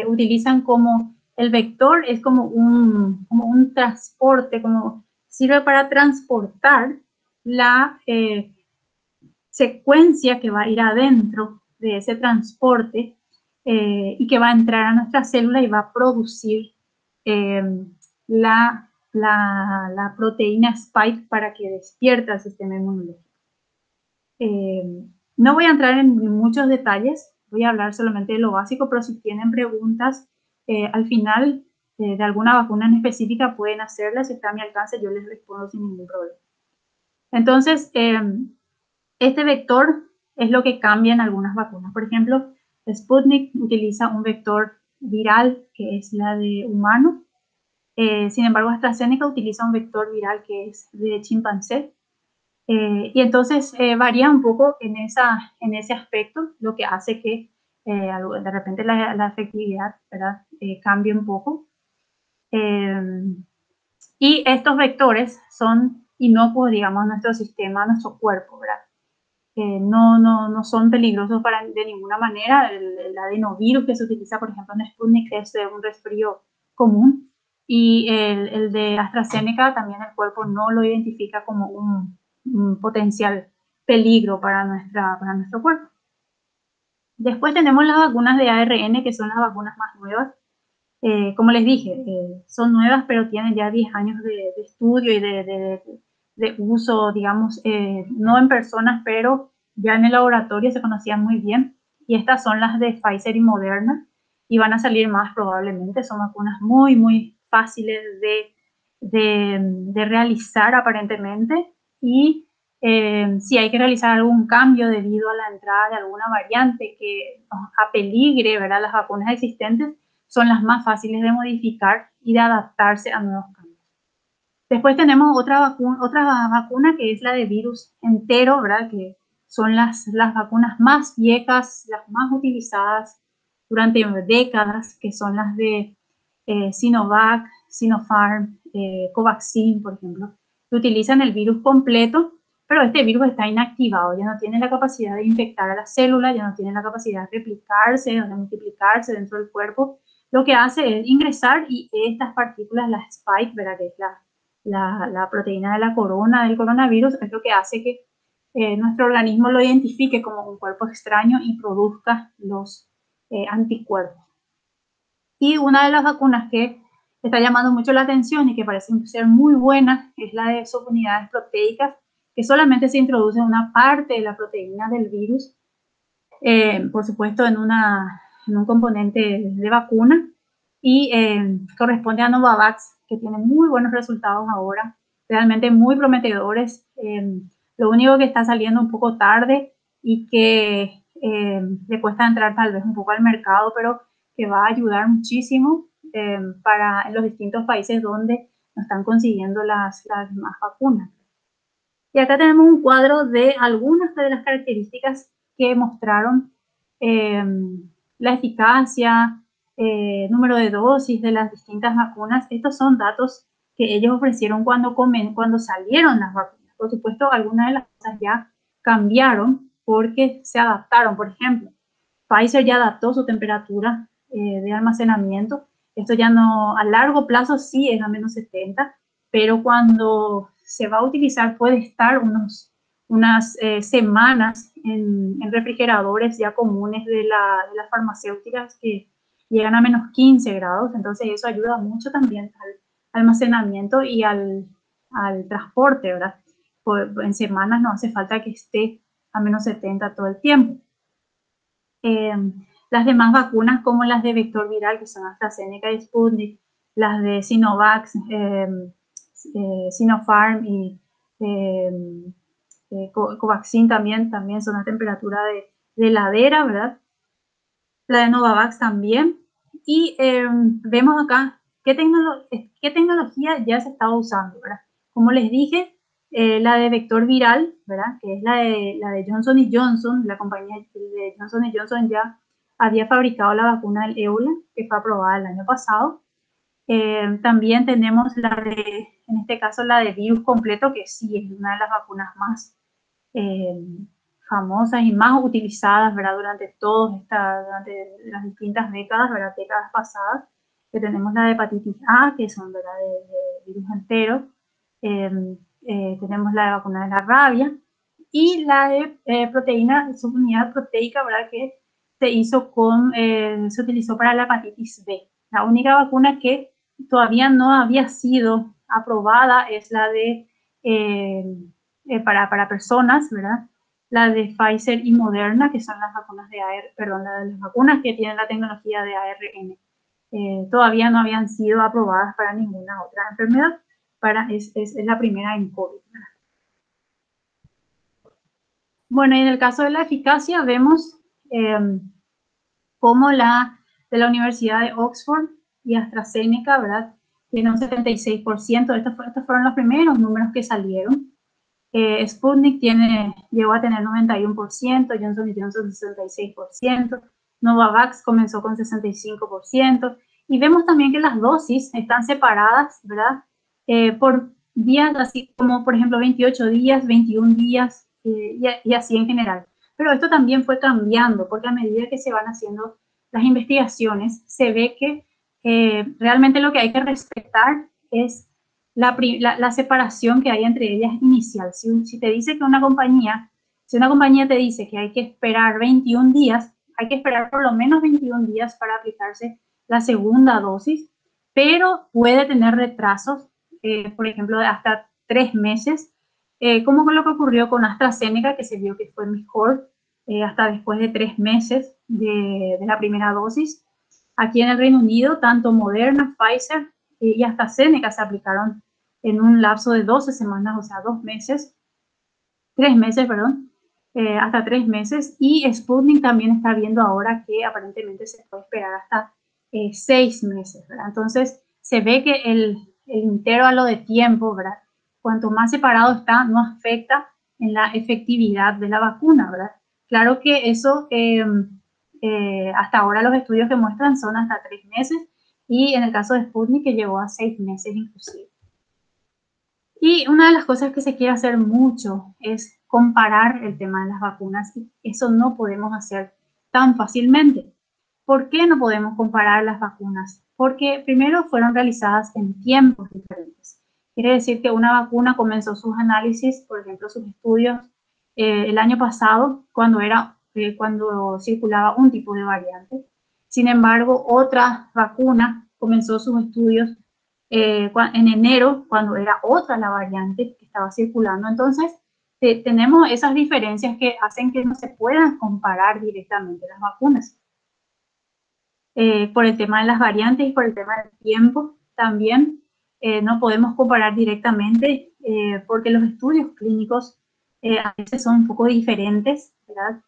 Utilizan como el vector, es como un transporte, sirve para transportar la secuencia que va a ir adentro de ese transporte y que va a entrar a nuestra célula y va a producir la proteína spike para que despierte el sistema inmunológico. No voy a entrar en muchos detalles, voy a hablar solamente de lo básico, pero si tienen preguntas al final de alguna vacuna en específica pueden hacerlas, si está a mi alcance yo les respondo sin ningún problema. Entonces, este vector es lo que cambia en algunas vacunas. Por ejemplo, Sputnik utiliza un vector viral que es la de humano. Sin embargo, AstraZeneca utiliza un vector viral que es de chimpancé. Y entonces varía un poco en ese aspecto, lo que hace que de repente la efectividad, ¿verdad? Cambie un poco. Y estos vectores son inocuos, digamos, a nuestro sistema, a nuestro cuerpo, ¿verdad? No son peligrosos de ninguna manera. El adenovirus que se utiliza, por ejemplo, en Sputnik es un resfrío común y el de AstraZeneca también el cuerpo no lo identifica como un potencial peligro para nuestro cuerpo. Después tenemos las vacunas de ARN, que son las vacunas más nuevas. Como les dije, son nuevas, pero tienen ya 10 años de estudio y de uso, digamos, no en personas, pero ya en el laboratorio se conocían muy bien. y estas son las de Pfizer y Moderna, y van a salir más probablemente. Son vacunas muy, muy fáciles de realizar aparentemente, y si hay que realizar algún cambio debido a la entrada de alguna variante que apeligre, ¿verdad?, las vacunas existentes, son las más fáciles de modificar y de adaptarse a nuevos cambios. Después tenemos otra vacuna que es la de virus entero, ¿verdad?, que son las vacunas más viejas, las más utilizadas durante décadas, que son las de Sinovac, Sinopharm, Covaxin, por ejemplo, que utilizan el virus completo, pero este virus está inactivado, ya no tiene la capacidad de infectar a la célula, ya no tiene la capacidad de replicarse, de multiplicarse dentro del cuerpo. Lo que hace es ingresar y estas partículas, las spike, ¿verdad?, que es la proteína de la corona del coronavirus, es lo que hace que nuestro organismo lo identifique como un cuerpo extraño y produzca los anticuerpos. Y una de las vacunas que está llamando mucho la atención y que parece ser muy buena es la de subunidades proteicas, que solamente se introduce una parte de la proteína del virus, por supuesto en un componente de vacuna, y corresponde a Novavax, que tiene muy buenos resultados ahora, realmente muy prometedores. Lo único que está saliendo un poco tarde y que le cuesta entrar tal vez un poco al mercado, pero que va a ayudar muchísimo para los distintos países donde no están consiguiendo las demás vacunas. Y acá tenemos un cuadro de algunas de las características que mostraron la eficacia, número de dosis de las distintas vacunas. Estos son datos que ellos ofrecieron cuando salieron las vacunas. Por supuesto, algunas de las cosas ya cambiaron porque se adaptaron. Por ejemplo, Pfizer ya adaptó su temperatura de almacenamiento. Esto ya no, a largo plazo sí es a menos 70, pero cuando se va a utilizar puede estar unas semanas en refrigeradores ya comunes de las farmacéuticas que llegan a menos 15 grados. Entonces eso ayuda mucho también al almacenamiento y al transporte, ¿verdad? En semanas no hace falta que esté a menos 70 todo el tiempo. Las demás vacunas, como las de vector viral, que son AstraZeneca y Sputnik, las de Sinovac, Sinopharm y Covaxin también son a temperatura de heladera, ¿verdad? La de Novavax también. Y vemos acá qué tecnología ya se estaba usando, ¿verdad? Como les dije, la de vector viral, ¿verdad?, que es la de Johnson Johnson. La compañía de Johnson Johnson ya había fabricado la vacuna del ébola, que fue aprobada el año pasado. También tenemos en este caso, la de virus completo, que sí es una de las vacunas más famosas y más utilizadas, ¿verdad?, durante las distintas décadas, ¿verdad?, décadas pasadas, que tenemos la de hepatitis A, que son, ¿verdad?, de virus entero. Tenemos la vacuna de la rabia y la de proteína, subunidad proteica, ¿verdad?, que se utilizó para la hepatitis B. La única vacuna que todavía no había sido aprobada es la de para personas, ¿verdad?, la de Pfizer y Moderna, que son las vacunas las vacunas que tienen la tecnología de ARN. Todavía no habían sido aprobadas para ninguna otra enfermedad. Es la primera en COVID, ¿verdad? Bueno, y en el caso de la eficacia vemos cómo la de la Universidad de Oxford y AstraZeneca, ¿verdad?, tiene un 76%. Estos fueron los primeros números que salieron. Sputnik llegó a tener 91%, Johnson Johnson 66%, Novavax comenzó con 65%, y vemos también que las dosis están separadas, ¿verdad?, por días, así como por ejemplo 28 días, 21 días, y así en general. Pero esto también fue cambiando, porque a medida que se van haciendo las investigaciones, se ve que realmente lo que hay que respetar es la separación que hay entre ellas inicial. Si te dice que si una compañía te dice que hay que esperar 21 días, hay que esperar por lo menos 21 días para aplicarse la segunda dosis, pero puede tener retrasos, por ejemplo, de hasta 3 meses, como con lo que ocurrió con AstraZeneca, que se vio que fue mejor hasta después de 3 meses de la primera dosis. Aquí en el Reino Unido, tanto Moderna, Pfizer y hasta AstraZeneca se aplicaron en un lapso de 12 semanas, o sea, 2 meses, 3 meses, perdón, hasta 3 meses. Y Sputnik también está viendo ahora que aparentemente se puede esperar hasta 6 meses, ¿verdad? Entonces, se ve que el intervalo de tiempo, ¿verdad? Cuanto más separado está, no afecta en la efectividad de la vacuna, ¿verdad? Claro que eso, hasta ahora los estudios que muestran son hasta 3 meses y en el caso de Sputnik que llegó a 6 meses inclusive. Y una de las cosas que se quiere hacer mucho es comparar el tema de las vacunas y eso no podemos hacer tan fácilmente. ¿Por qué no podemos comparar las vacunas? Porque primero fueron realizadas en tiempos diferentes. Quiere decir que una vacuna comenzó sus análisis, por ejemplo, sus estudios el año pasado cuando circulaba un tipo de variante. Sin embargo, otra vacuna comenzó sus estudios en enero, cuando era otra la variante que estaba circulando. Entonces, tenemos esas diferencias que hacen que no se puedan comparar directamente las vacunas. Por el tema de las variantes y por el tema del tiempo también no podemos comparar directamente porque los estudios clínicos a veces son un poco diferentes, ¿verdad?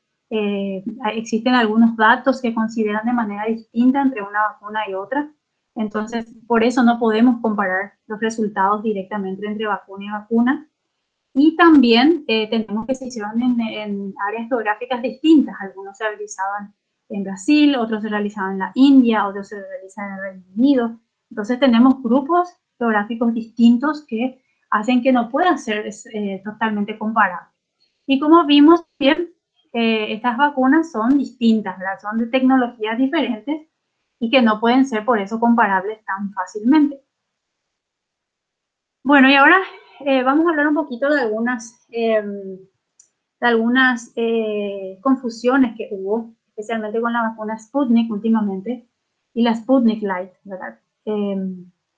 Existen algunos datos que consideran de manera distinta entre una vacuna y otra. Entonces, por eso no podemos comparar los resultados directamente entre vacuna y vacuna. Y también tenemos que se hicieron en áreas geográficas distintas. Algunos se realizaban en Brasil, otros se realizaban en la India, otros se realizan en el Reino Unido. Entonces tenemos grupos geográficos distintos que hacen que no pueda ser totalmente comparable. Y como vimos bien, estas vacunas son distintas, ¿verdad? Son de tecnologías diferentes y que no pueden ser por eso comparables tan fácilmente. Bueno, y ahora vamos a hablar un poquito de algunas confusiones que hubo, especialmente con la vacuna Sputnik últimamente y la Sputnik Light, ¿verdad?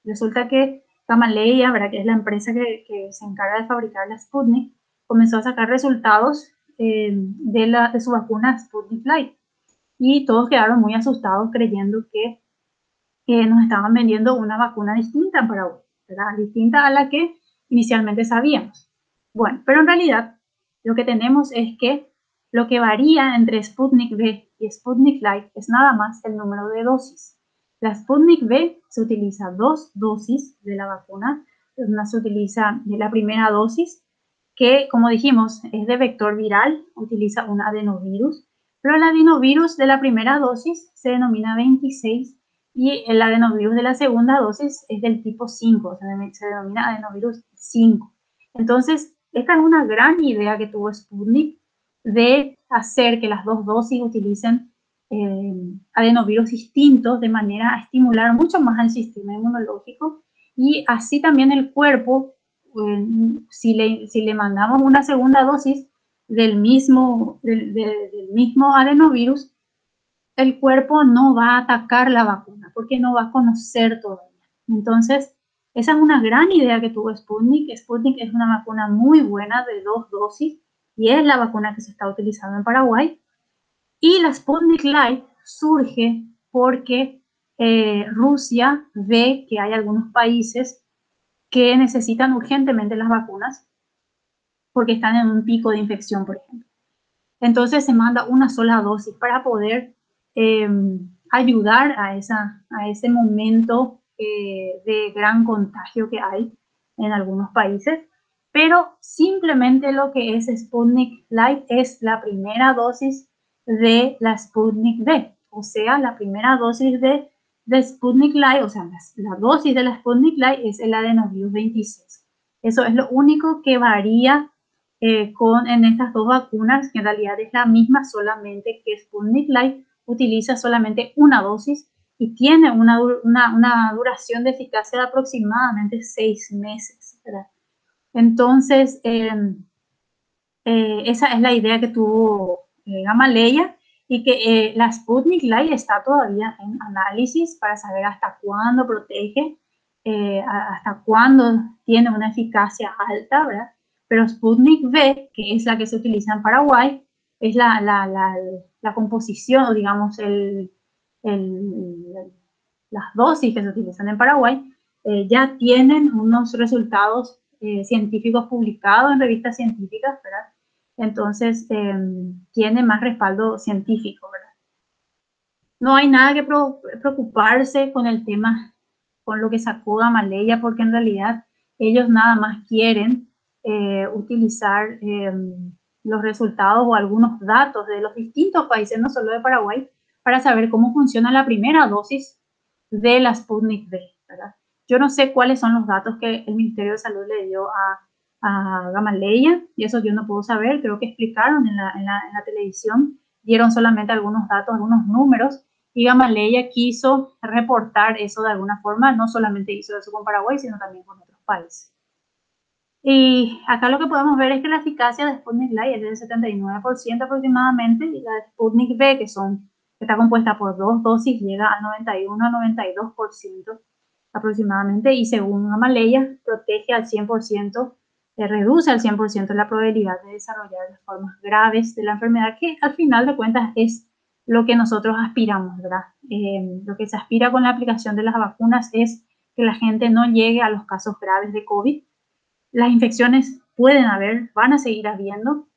Resulta que Gamaleya, ¿verdad? Que es la empresa que se encarga de fabricar la Sputnik, comenzó a sacar resultados de su vacuna Sputnik Light y todos quedaron muy asustados creyendo que nos estaban vendiendo una vacuna distinta en Paraguay, ¿verdad? Distinta a la que inicialmente sabíamos. Bueno, pero en realidad lo que tenemos es que lo que varía entre Sputnik V y Sputnik Light es nada más el número de dosis. La Sputnik V se utiliza 2 dosis de la vacuna. Una se utiliza de la primera dosis, que como dijimos es de vector viral, utiliza un adenovirus, pero el adenovirus de la primera dosis se denomina 26 y el adenovirus de la segunda dosis es del tipo 5, se denomina adenovirus 5. Entonces, esta es una gran idea que tuvo Sputnik de hacer que las 2 dosis utilicen adenovirus distintos de manera a estimular mucho más al sistema inmunológico y así también el cuerpo, si le mandamos una segunda dosis del mismo adenovirus, el cuerpo no va a atacar la vacuna porque no va a conocer todavía. Entonces, esa es una gran idea que tuvo Sputnik. Sputnik es una vacuna muy buena de 2 dosis y es la vacuna que se está utilizando en Paraguay. Y la Sputnik Light surge porque Rusia ve que hay algunos países que necesitan urgentemente las vacunas porque están en un pico de infección, por ejemplo. Entonces se manda una sola dosis para poder ayudar a ese momento de gran contagio que hay en algunos países, pero simplemente lo que es Sputnik Light es la primera dosis de la Sputnik V, o sea, la primera dosis de Sputnik Light, o sea, la dosis de la Sputnik Light es el adenovirus 26. Eso es lo único que varía en estas 2 vacunas, que en realidad es la misma, solamente que Sputnik Light utiliza solamente una dosis y tiene una duración de eficacia de aproximadamente 6 meses, ¿verdad? Entonces, esa es la idea que tuvo Gamaleya y que la Sputnik Light está todavía en análisis para saber hasta cuándo protege, hasta cuándo tiene una eficacia alta, ¿verdad? Pero Sputnik V, que es la que se utiliza en Paraguay, es la composición, o digamos, las dosis que se utilizan en Paraguay, ya tienen unos resultados científicos publicados en revistas científicas, ¿verdad? Entonces, tiene más respaldo científico, ¿verdad? No hay nada que preocuparse con el tema, con lo que sacó Gamaleya, porque en realidad ellos nada más quieren utilizar los resultados o algunos datos de los distintos países, no solo de Paraguay, para saber cómo funciona la primera dosis de la Sputnik V, ¿verdad? Yo no sé cuáles son los datos que el Ministerio de Salud le dio a Gamaleya, y eso yo no puedo saber, creo que explicaron en la televisión, dieron solamente algunos datos, algunos números, y Gamaleya quiso reportar eso de alguna forma, no solamente hizo eso con Paraguay, sino también con otros países. Y acá lo que podemos ver es que la eficacia de Sputnik Light es del 79% aproximadamente, y la de Sputnik V, que está compuesta por 2 dosis, llega al 91 a 92% aproximadamente, y según Gamaleya, protege al 100%, reduce al 100% la probabilidad de desarrollar las formas graves de la enfermedad, que al final de cuentas es lo que nosotros aspiramos, ¿verdad? Lo que se aspira con la aplicación de las vacunas es que la gente no llegue a los casos graves de COVID. Las infecciones pueden haber, van a seguir habiendo,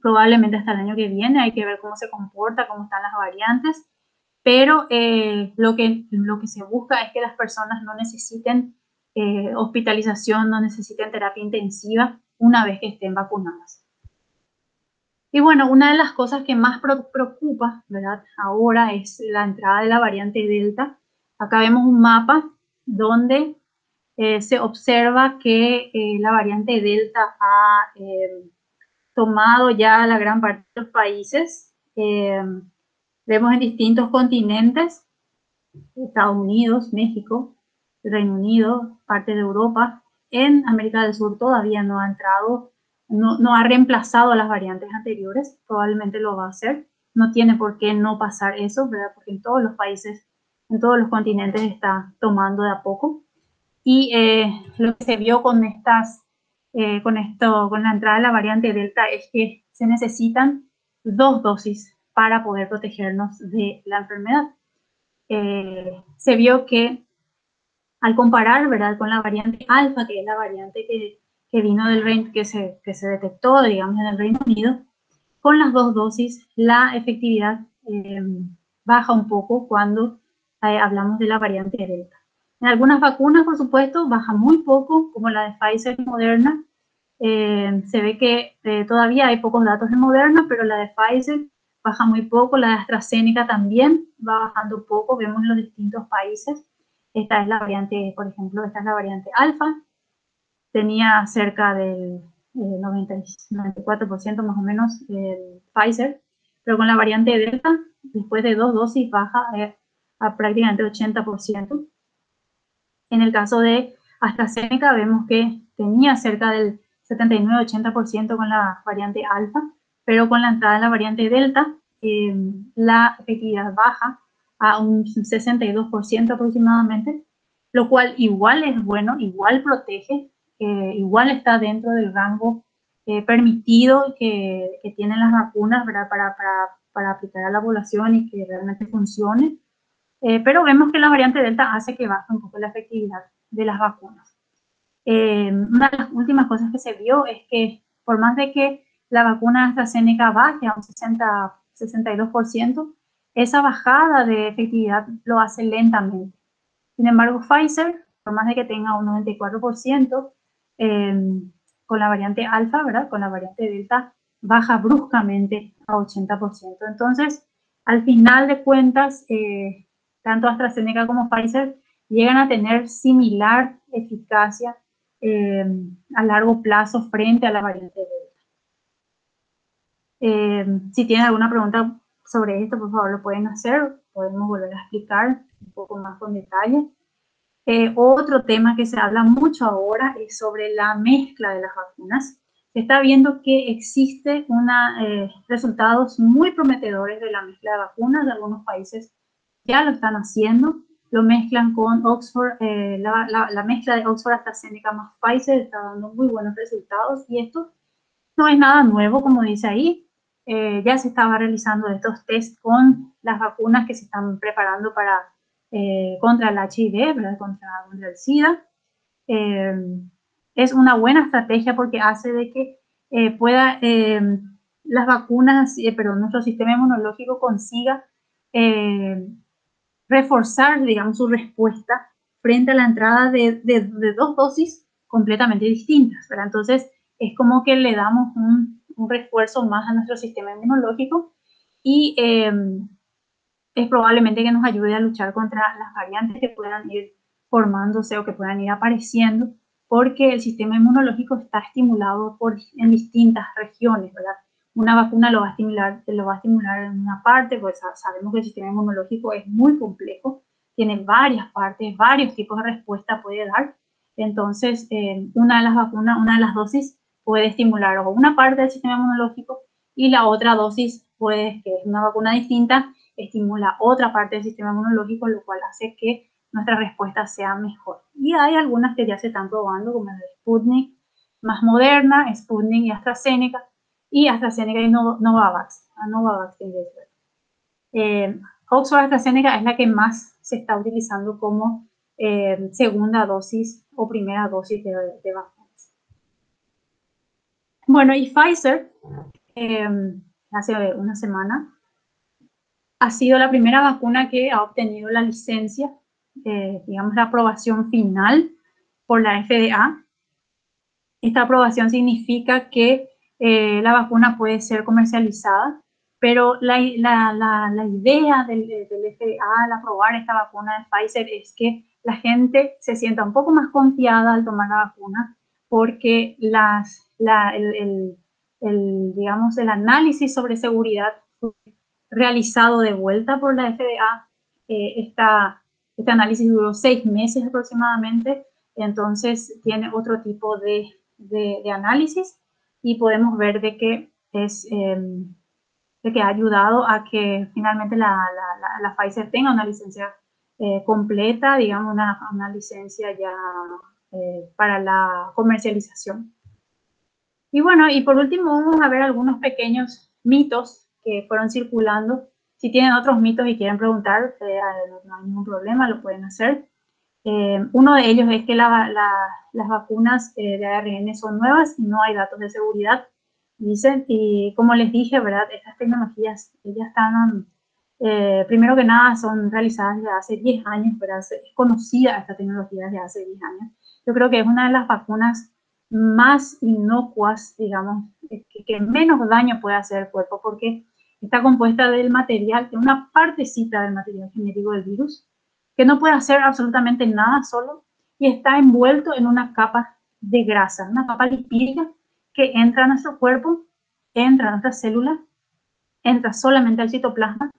probablemente hasta el año que viene, hay que ver cómo se comporta, cómo están las variantes, pero lo que se busca es que las personas no necesiten hospitalización, no necesiten terapia intensiva una vez que estén vacunadas. Y bueno, una de las cosas que más preocupa, ¿verdad?, ahora es la entrada de la variante Delta. Acá vemos un mapa donde se observa que la variante Delta ha tomado ya la gran parte de los países. Vemos en distintos continentes, Estados Unidos, México, Reino Unido, parte de Europa. En América del Sur todavía no ha entrado, no ha reemplazado a las variantes anteriores, probablemente lo va a hacer. No tiene por qué no pasar eso, ¿verdad? Porque en todos los países, en todos los continentes está tomando de a poco. Y lo que se vio con la entrada de la variante Delta es que se necesitan 2 dosis para poder protegernos de la enfermedad. Se vio que al comparar, ¿verdad?, con la variante Alfa, que es la variante que vino que se detectó, digamos, en el Reino Unido, con las 2 dosis la efectividad baja un poco cuando hablamos de la variante Delta. En algunas vacunas, por supuesto, baja muy poco, como la de Pfizer y Moderna. Se ve que todavía hay pocos datos de Moderna, pero la de Pfizer baja muy poco, la de AstraZeneca también va bajando poco, vemos en los distintos países. Esta es la variante, por ejemplo, esta es la variante alfa, tenía cerca del 94% más o menos el Pfizer, pero con la variante Delta, después de 2 dosis, baja a prácticamente 80%. En el caso de AstraZeneca vemos que tenía cerca del 79-80% con la variante alfa, pero con la entrada de la variante delta, la efectividad baja a un 62% aproximadamente, lo cual igual es bueno, igual protege, igual está dentro del rango permitido que tienen las vacunas, ¿verdad?, para aplicar a la población y que realmente funcione. Pero vemos que la variante Delta hace que baje un poco la efectividad de las vacunas. Una de las últimas cosas que se vio es que por más de que la vacuna AstraZeneca baje a un 62%, esa bajada de efectividad lo hace lentamente. Sin embargo, Pfizer, por más de que tenga un 94%, con la variante alfa, ¿verdad?, con la variante Delta, baja bruscamente a 80%. Entonces, al final de cuentas, tanto AstraZeneca como Pfizer llegan a tener similar eficacia a largo plazo frente a la variante Delta. Si tienen alguna pregunta sobre esto, por favor lo pueden hacer, podemos volver a explicar un poco más con detalle. Otro tema que se habla mucho ahora es sobre la mezcla de las vacunas. Se está viendo que existe resultados muy prometedores de la mezcla de vacunas. De algunos países ya lo están haciendo, lo mezclan con Oxford, la mezcla de Oxford AstraZeneca más Pfizer está dando muy buenos resultados, y esto no es nada nuevo, como dice ahí. ya se estaba realizando estos test con las vacunas que se están preparando para, contra el HIV, ¿verdad? Contra el SIDA. Es una buena estrategia porque hace de que pueda las vacunas, perdón, nuestro sistema inmunológico consiga reforzar, digamos, su respuesta frente a la entrada de dos dosis completamente distintas, ¿verdad? Entonces, es como que le damos un refuerzo más a nuestro sistema inmunológico y es probablemente que nos ayude a luchar contra las variantes que puedan ir formándose o que puedan ir apareciendo, porque el sistema inmunológico está estimulado en distintas regiones, ¿verdad? Una vacuna lo va a estimular en una parte, pues sabemos que el sistema inmunológico es muy complejo, tiene varias partes, varios tipos de respuesta puede dar. Entonces, una de las vacunas, una de las dosis puede estimular o una parte del sistema inmunológico y la otra dosis puede, que es una vacuna distinta, estimula otra parte del sistema inmunológico, lo cual hace que nuestra respuesta sea mejor. Y hay algunas que ya se están probando, como el Sputnik, más Moderna, Sputnik y AstraZeneca y Novavax. Oxford AstraZeneca es la que más se está utilizando como segunda dosis o primera dosis de vacunas. Bueno, y Pfizer, hace una semana, ha sido la primera vacuna que ha obtenido la licencia, digamos, la aprobación final por la FDA. Esta aprobación significa que la vacuna puede ser comercializada, pero la idea del FDA al aprobar esta vacuna de Pfizer es que la gente se sienta un poco más confiada al tomar la vacuna, porque digamos, el análisis sobre seguridad realizado de vuelta por la FDA. Este análisis duró 6 meses aproximadamente, entonces tiene otro tipo de análisis y podemos ver de que de que ha ayudado a que finalmente la Pfizer tenga una licencia completa, digamos, una licencia ya para la comercialización. Y bueno, y por último vamos a ver algunos pequeños mitos que fueron circulando. Si tienen otros mitos y quieren preguntar, no hay ningún problema, lo pueden hacer. Uno de ellos es que las vacunas de ARN son nuevas y no hay datos de seguridad, dicen. Y como les dije, ¿verdad? Estas tecnologías, ellas están, primero que nada, son realizadas desde hace 10 años, ¿verdad? Es conocida esta tecnología desde hace 10 años. Yo creo que es una de las vacunas más inocuas, digamos, que menos daño puede hacer el cuerpo, porque está compuesta del material, de una partecita del material genético del virus, que no puede hacer absolutamente nada solo y está envuelto en una capa de grasa, una capa lipídica que entra a nuestro cuerpo, entra a nuestra célula, entra solamente al citoplasma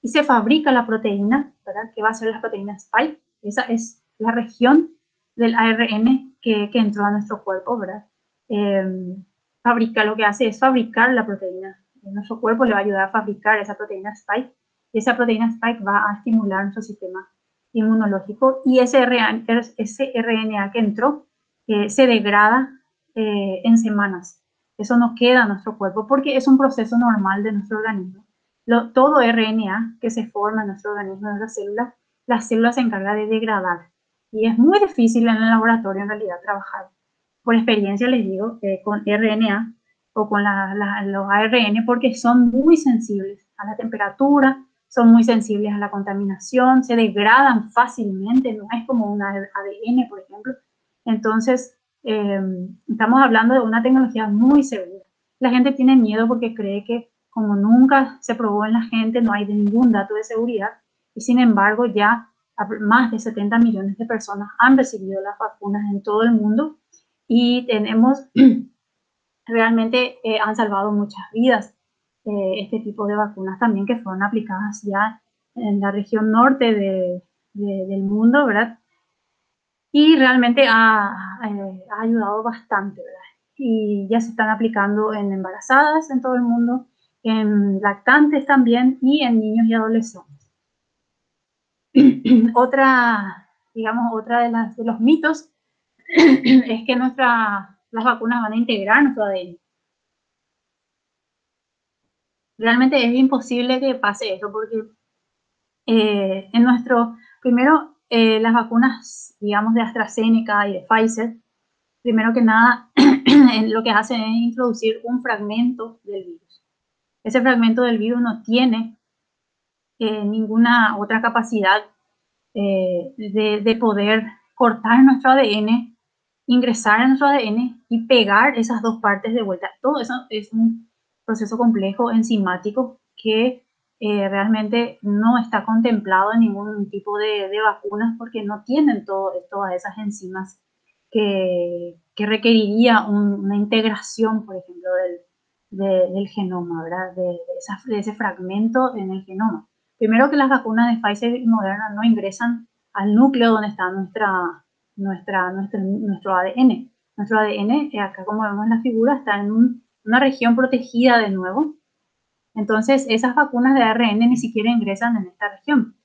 y se fabrica la proteína, ¿verdad? Que va a ser la proteína Spike. Esa es la región del ARN que entró a nuestro cuerpo, ¿verdad? Lo que hace es fabricar la proteína. Nuestro cuerpo le va a ayudar a fabricar esa proteína Spike y esa proteína Spike va a estimular nuestro sistema inmunológico y ese RNA que entró se degrada en semanas. Eso no queda en nuestro cuerpo porque es un proceso normal de nuestro organismo. Todo RNA que se forma en nuestro organismo, en la célula se encarga de degradar. Y es muy difícil en el laboratorio en realidad trabajar. Por experiencia les digo, con RNA o con los ARN, porque son muy sensibles a la temperatura, son muy sensibles a la contaminación, se degradan fácilmente, no es como un ADN, por ejemplo. Entonces, estamos hablando de una tecnología muy segura. La gente tiene miedo porque cree que como nunca se probó en la gente, no hay ningún dato de seguridad, y sin embargo ya más de 70 millones de personas han recibido las vacunas en todo el mundo y tenemos, realmente han salvado muchas vidas este tipo de vacunas también que fueron aplicadas ya en la región norte del mundo, ¿verdad? Y realmente ha ayudado bastante, ¿verdad? Y ya se están aplicando en embarazadas en todo el mundo, en lactantes también y en niños y adolescentes. Otra de los mitos es que las vacunas van a integrar nuestro ADN. realmente es imposible que pase eso porque primero, las vacunas, digamos, de AstraZeneca y de Pfizer, primero que nada, lo que hacen es introducir un fragmento del virus. Ese fragmento del virus no tiene ninguna otra capacidad de poder cortar nuestro ADN, ingresar en nuestro ADN y pegar esas dos partes de vuelta. Todo eso es un proceso complejo enzimático que realmente no está contemplado en ningún tipo de vacunas porque no tienen todas esas enzimas que requeriría una integración, por ejemplo, del genoma, ¿verdad? De ese fragmento en el genoma. Primero que las vacunas de Pfizer y Moderna no ingresan al núcleo donde está nuestro ADN. Nuestro ADN, acá como vemos en la figura, está en una región protegida de nuevo. Entonces, esas vacunas de ARN ni siquiera ingresan en esta región.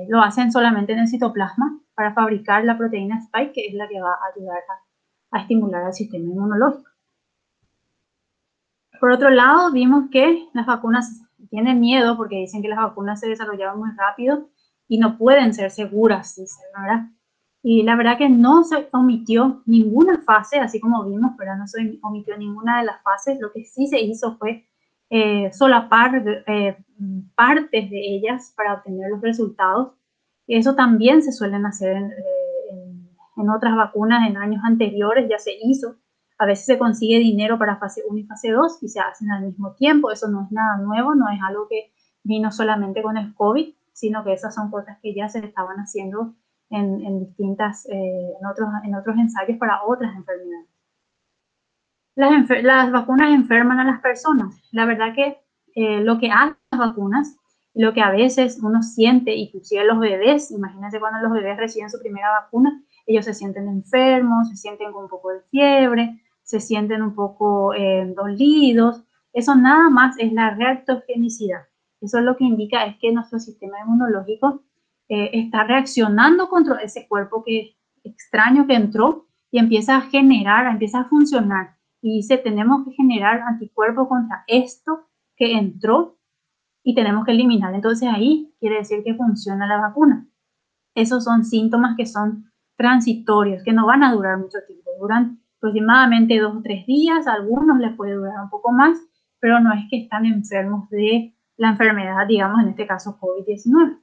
Lo hacen solamente en el citoplasma para fabricar la proteína Spike, que es la que va a ayudar a estimular al sistema inmunológico. Por otro lado, vimos que las vacunas tienen miedo porque dicen que las vacunas se desarrollaron muy rápido y no pueden ser seguras, dicen, ¿verdad? Y la verdad que no se omitió ninguna fase, así como vimos, pero no se omitió ninguna de las fases. Lo que sí se hizo fue solapar partes de ellas para obtener los resultados. Eso también se suelen hacer en otras vacunas en años anteriores, ya se hizo. A veces se consigue dinero para fase 1 y fase 2 y se hacen al mismo tiempo. Eso no es nada nuevo, no es algo que vino solamente con el COVID, sino que esas son cosas que ya se estaban haciendo en otros ensayos para otras enfermedades. Las vacunas enferman a las personas. La verdad que lo que hacen las vacunas, lo que a veces uno siente, inclusive los bebés, imagínense cuando los bebés reciben su primera vacuna, ellos se sienten enfermos, se sienten con un poco de fiebre, se sienten un poco dolidos. Eso nada más es la reactogenicidad. Eso lo que indica es que nuestro sistema inmunológico está reaccionando contra ese cuerpo extraño que entró y empieza a generar, empieza a funcionar. Y dice, tenemos que generar anticuerpos contra esto que entró y tenemos que eliminar. Entonces ahí quiere decir que funciona la vacuna. Esos son síntomas que son transitorios, que no van a durar mucho tiempo. Duran aproximadamente 2 o 3 días, a algunos les puede durar un poco más, pero no es que están enfermos de la enfermedad, digamos, en este caso COVID-19.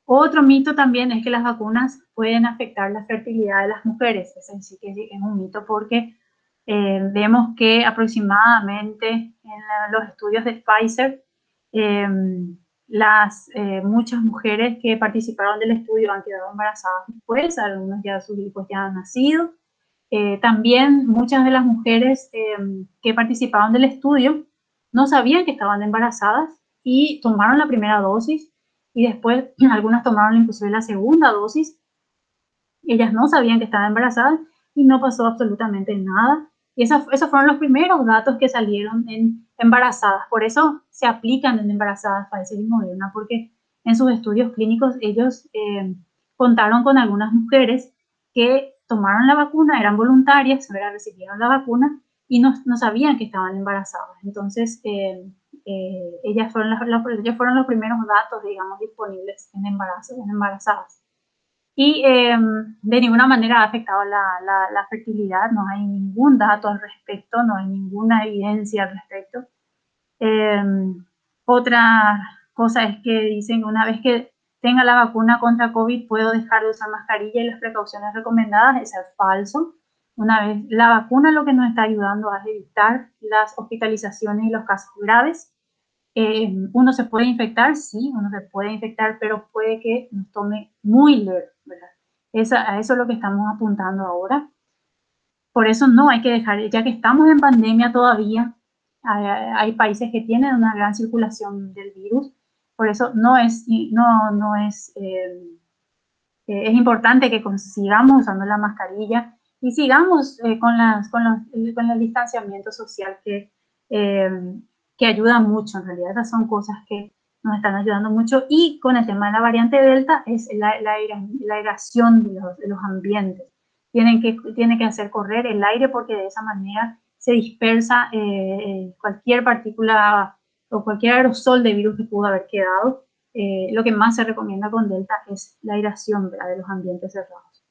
Otro mito también es que las vacunas pueden afectar la fertilidad de las mujeres. Eso sí que es un mito porque vemos que aproximadamente en los estudios de Pfizer, muchas mujeres que participaron del estudio han quedado embarazadas después, algunos ya sus hijos ya han nacido. También muchas de las mujeres que participaron del estudio no sabían que estaban embarazadas y tomaron la primera dosis y después algunas tomaron inclusive la segunda dosis. Ellas no sabían que estaban embarazadas y no pasó absolutamente nada. Y esos fueron los primeros datos que salieron en embarazadas. Por eso se aplican en embarazadas Pfizer y Moderna, porque en sus estudios clínicos ellos contaron con algunas mujeres que tomaron la vacuna, eran voluntarias, recibieron la vacuna y no sabían que estaban embarazadas. Entonces, ellos fueron los primeros datos, digamos, disponibles en embarazadas. Y de ninguna manera ha afectado la fertilidad, no hay ningún dato al respecto, no hay ninguna evidencia al respecto. Otra cosa es que dicen que una vez que tenga la vacuna contra COVID puedo dejar de usar mascarilla y las precauciones recomendadas. Eso es falso. Una vez la vacuna lo que nos está ayudando a evitar las hospitalizaciones y los casos graves. Uno se puede infectar, sí, uno se puede infectar, pero puede que nos tome muy leve, ¿verdad? A eso es lo que estamos apuntando ahora. Por eso no hay que dejar, ya que estamos en pandemia todavía, hay países que tienen una gran circulación del virus, por eso es importante que sigamos usando la mascarilla y sigamos con el distanciamiento social que ayuda mucho. En realidad esas son cosas que nos están ayudando mucho, y con el tema de la variante Delta es la aeración de los ambientes. Tiene que hacer correr el aire porque de esa manera se dispersa cualquier partícula o cualquier aerosol de virus que pudo haber quedado. Lo que más se recomienda con Delta es la aireación, ¿verdad?, de los ambientes cerrados.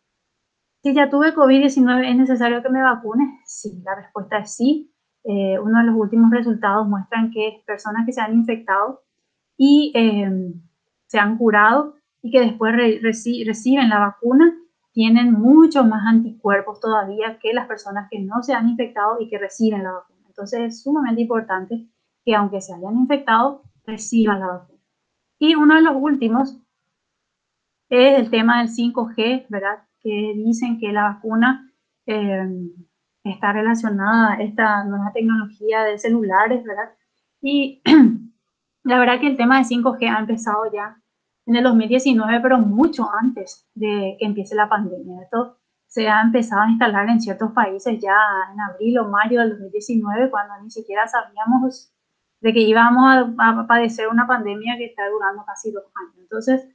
Si ya tuve COVID-19, ¿es necesario que me vacune? Sí, la respuesta es sí. Uno de los últimos resultados muestran que personas que se han infectado y se han curado y que después reciben la vacuna tienen mucho más anticuerpos todavía que las personas que no se han infectado y que reciben la vacuna. Entonces es sumamente importante que aunque se hayan infectado, reciban la vacuna. Y uno de los últimos es el tema del 5G, ¿verdad? Que dicen que la vacuna está relacionada a esta nueva tecnología de celulares, ¿verdad? Y la verdad que el tema de 5G ha empezado ya en el 2019, pero mucho antes de que empiece la pandemia. Esto se ha empezado a instalar en ciertos países ya en abril o mayo del 2019, cuando ni siquiera sabíamos de que íbamos a padecer una pandemia que está durando casi 2 años. Entonces,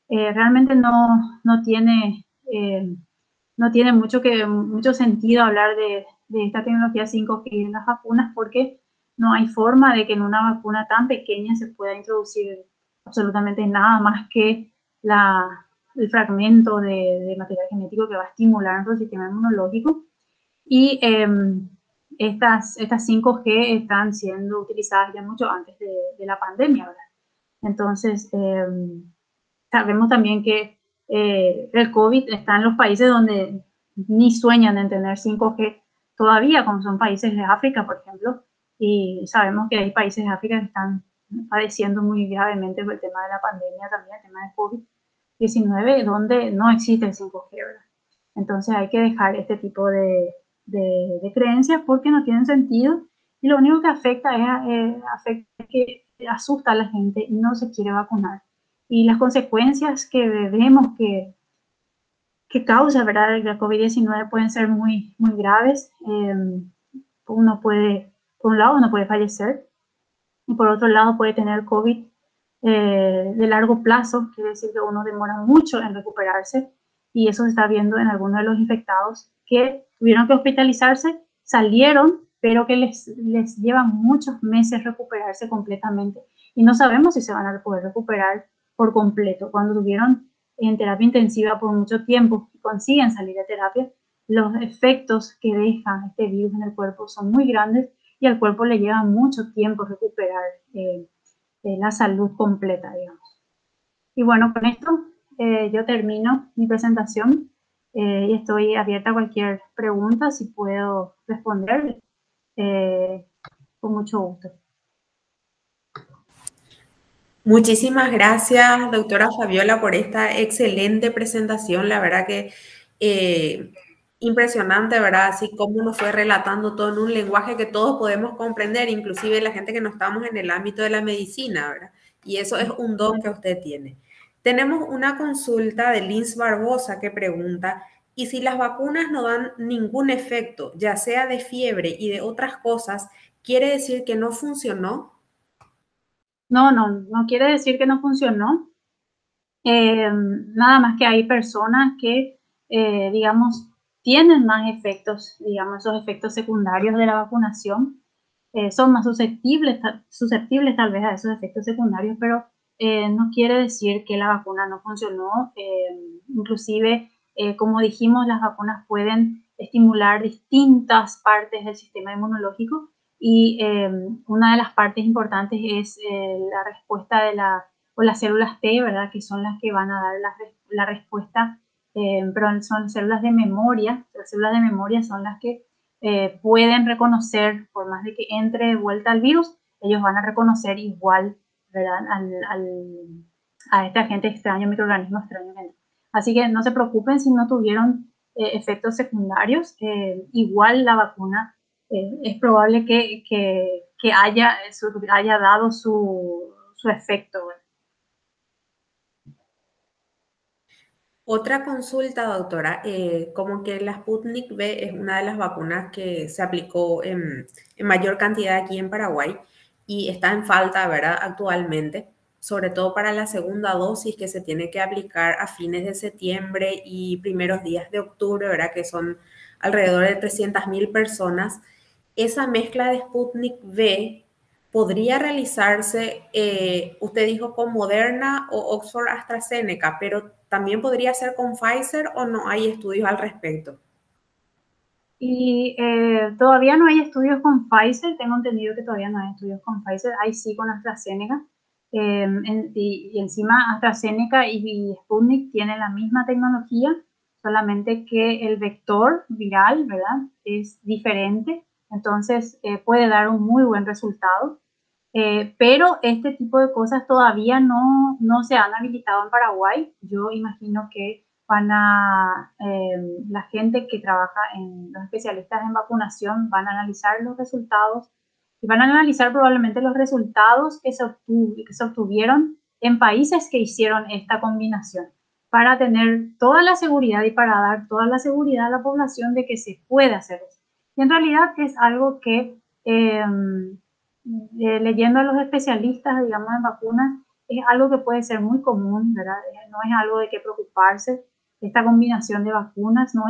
realmente no tiene mucho sentido hablar de esta tecnología 5G en las vacunas, porque no hay forma de que en una vacuna tan pequeña se pueda introducir absolutamente nada más que el fragmento de material genético que va a estimular nuestro sistema inmunológico. Y estas 5G están siendo utilizadas ya mucho antes de la pandemia, ¿verdad? Entonces, sabemos también que el COVID está en los países donde ni sueñan en tener 5G todavía, como son países de África, por ejemplo, y sabemos que hay países de África que están padeciendo muy gravemente por el tema de la pandemia, también el tema de COVID-19, donde no existe el 5G, ¿verdad? Entonces hay que dejar este tipo de creencias porque no tienen sentido y lo único que afecta es que asusta a la gente y no se quiere vacunar. Y las consecuencias que vemos que causa, ¿verdad?, la COVID-19 pueden ser muy, muy graves. Por un lado, uno puede fallecer y por otro lado puede tener COVID de largo plazo, quiere decir que uno demora mucho en recuperarse y eso se está viendo en algunos de los infectados que tuvieron que hospitalizarse, salieron, pero que les lleva muchos meses recuperarse completamente y no sabemos si se van a poder recuperar por completo. Cuando tuvieron en terapia intensiva por mucho tiempo y consiguen salir de terapia, los efectos que deja este virus en el cuerpo son muy grandes y al cuerpo le lleva mucho tiempo recuperar la salud completa, digamos. Y bueno, con esto yo termino mi presentación y estoy abierta a cualquier pregunta, si puedo responder con mucho gusto. Muchísimas gracias, doctora Fabiola, por esta excelente presentación. La verdad que impresionante, ¿verdad? Así como nos fue relatando todo en un lenguaje que todos podemos comprender, inclusive la gente que no estamos en el ámbito de la medicina, ¿verdad? Y eso es un don que usted tiene. Tenemos una consulta de Lins Barbosa que pregunta, ¿y si las vacunas no dan ningún efecto, ya sea de fiebre y de otras cosas, quiere decir que no funcionó? No quiere decir que no funcionó. Nada más que hay personas que, digamos, tienen más efectos, digamos, esos efectos secundarios de la vacunación, son más susceptibles tal vez a esos efectos secundarios, pero no quiere decir que la vacuna no funcionó. Inclusive, como dijimos, las vacunas pueden estimular distintas partes del sistema inmunológico y una de las partes importantes es la respuesta o las células T, ¿verdad?, que son las que van a dar la respuesta, pero son células de memoria. Las células de memoria son las que pueden reconocer, por más de que entre de vuelta al virus, ellos van a reconocer igual, ¿verdad?, a este agente extraño, microorganismo extraño. Así que no se preocupen si no tuvieron efectos secundarios. Igual la vacuna es probable que haya dado su efecto. Otra consulta, doctora, como que la Sputnik V es una de las vacunas que se aplicó en mayor cantidad aquí en Paraguay y está en falta, ¿verdad?, actualmente, sobre todo para la segunda dosis que se tiene que aplicar a fines de septiembre y primeros días de octubre, ¿verdad?, que son alrededor de 300.000 personas. esa mezcla de Sputnik V podría realizarse, usted dijo con Moderna o Oxford AstraZeneca, pero también podría ser con Pfizer o no hay estudios al respecto. Y todavía no hay estudios con Pfizer, tengo entendido que todavía no hay estudios con Pfizer, hay sí con AstraZeneca. Y encima AstraZeneca y Sputnik tienen la misma tecnología, solamente que el vector viral, ¿verdad? Es diferente, entonces puede dar un muy buen resultado. Pero este tipo de cosas todavía no se han habilitado en Paraguay. Yo imagino que la gente que trabaja los especialistas en vacunación van a analizar los resultados y van a analizar probablemente los resultados que se obtuvieron en países que hicieron esta combinación para tener toda la seguridad y para dar toda la seguridad a la población de que se puede hacer eso. Y en realidad es algo que leyendo a los especialistas, digamos, en vacunas, es algo que puede ser muy común, ¿verdad? No es algo de qué preocuparse. Esta combinación de vacunas no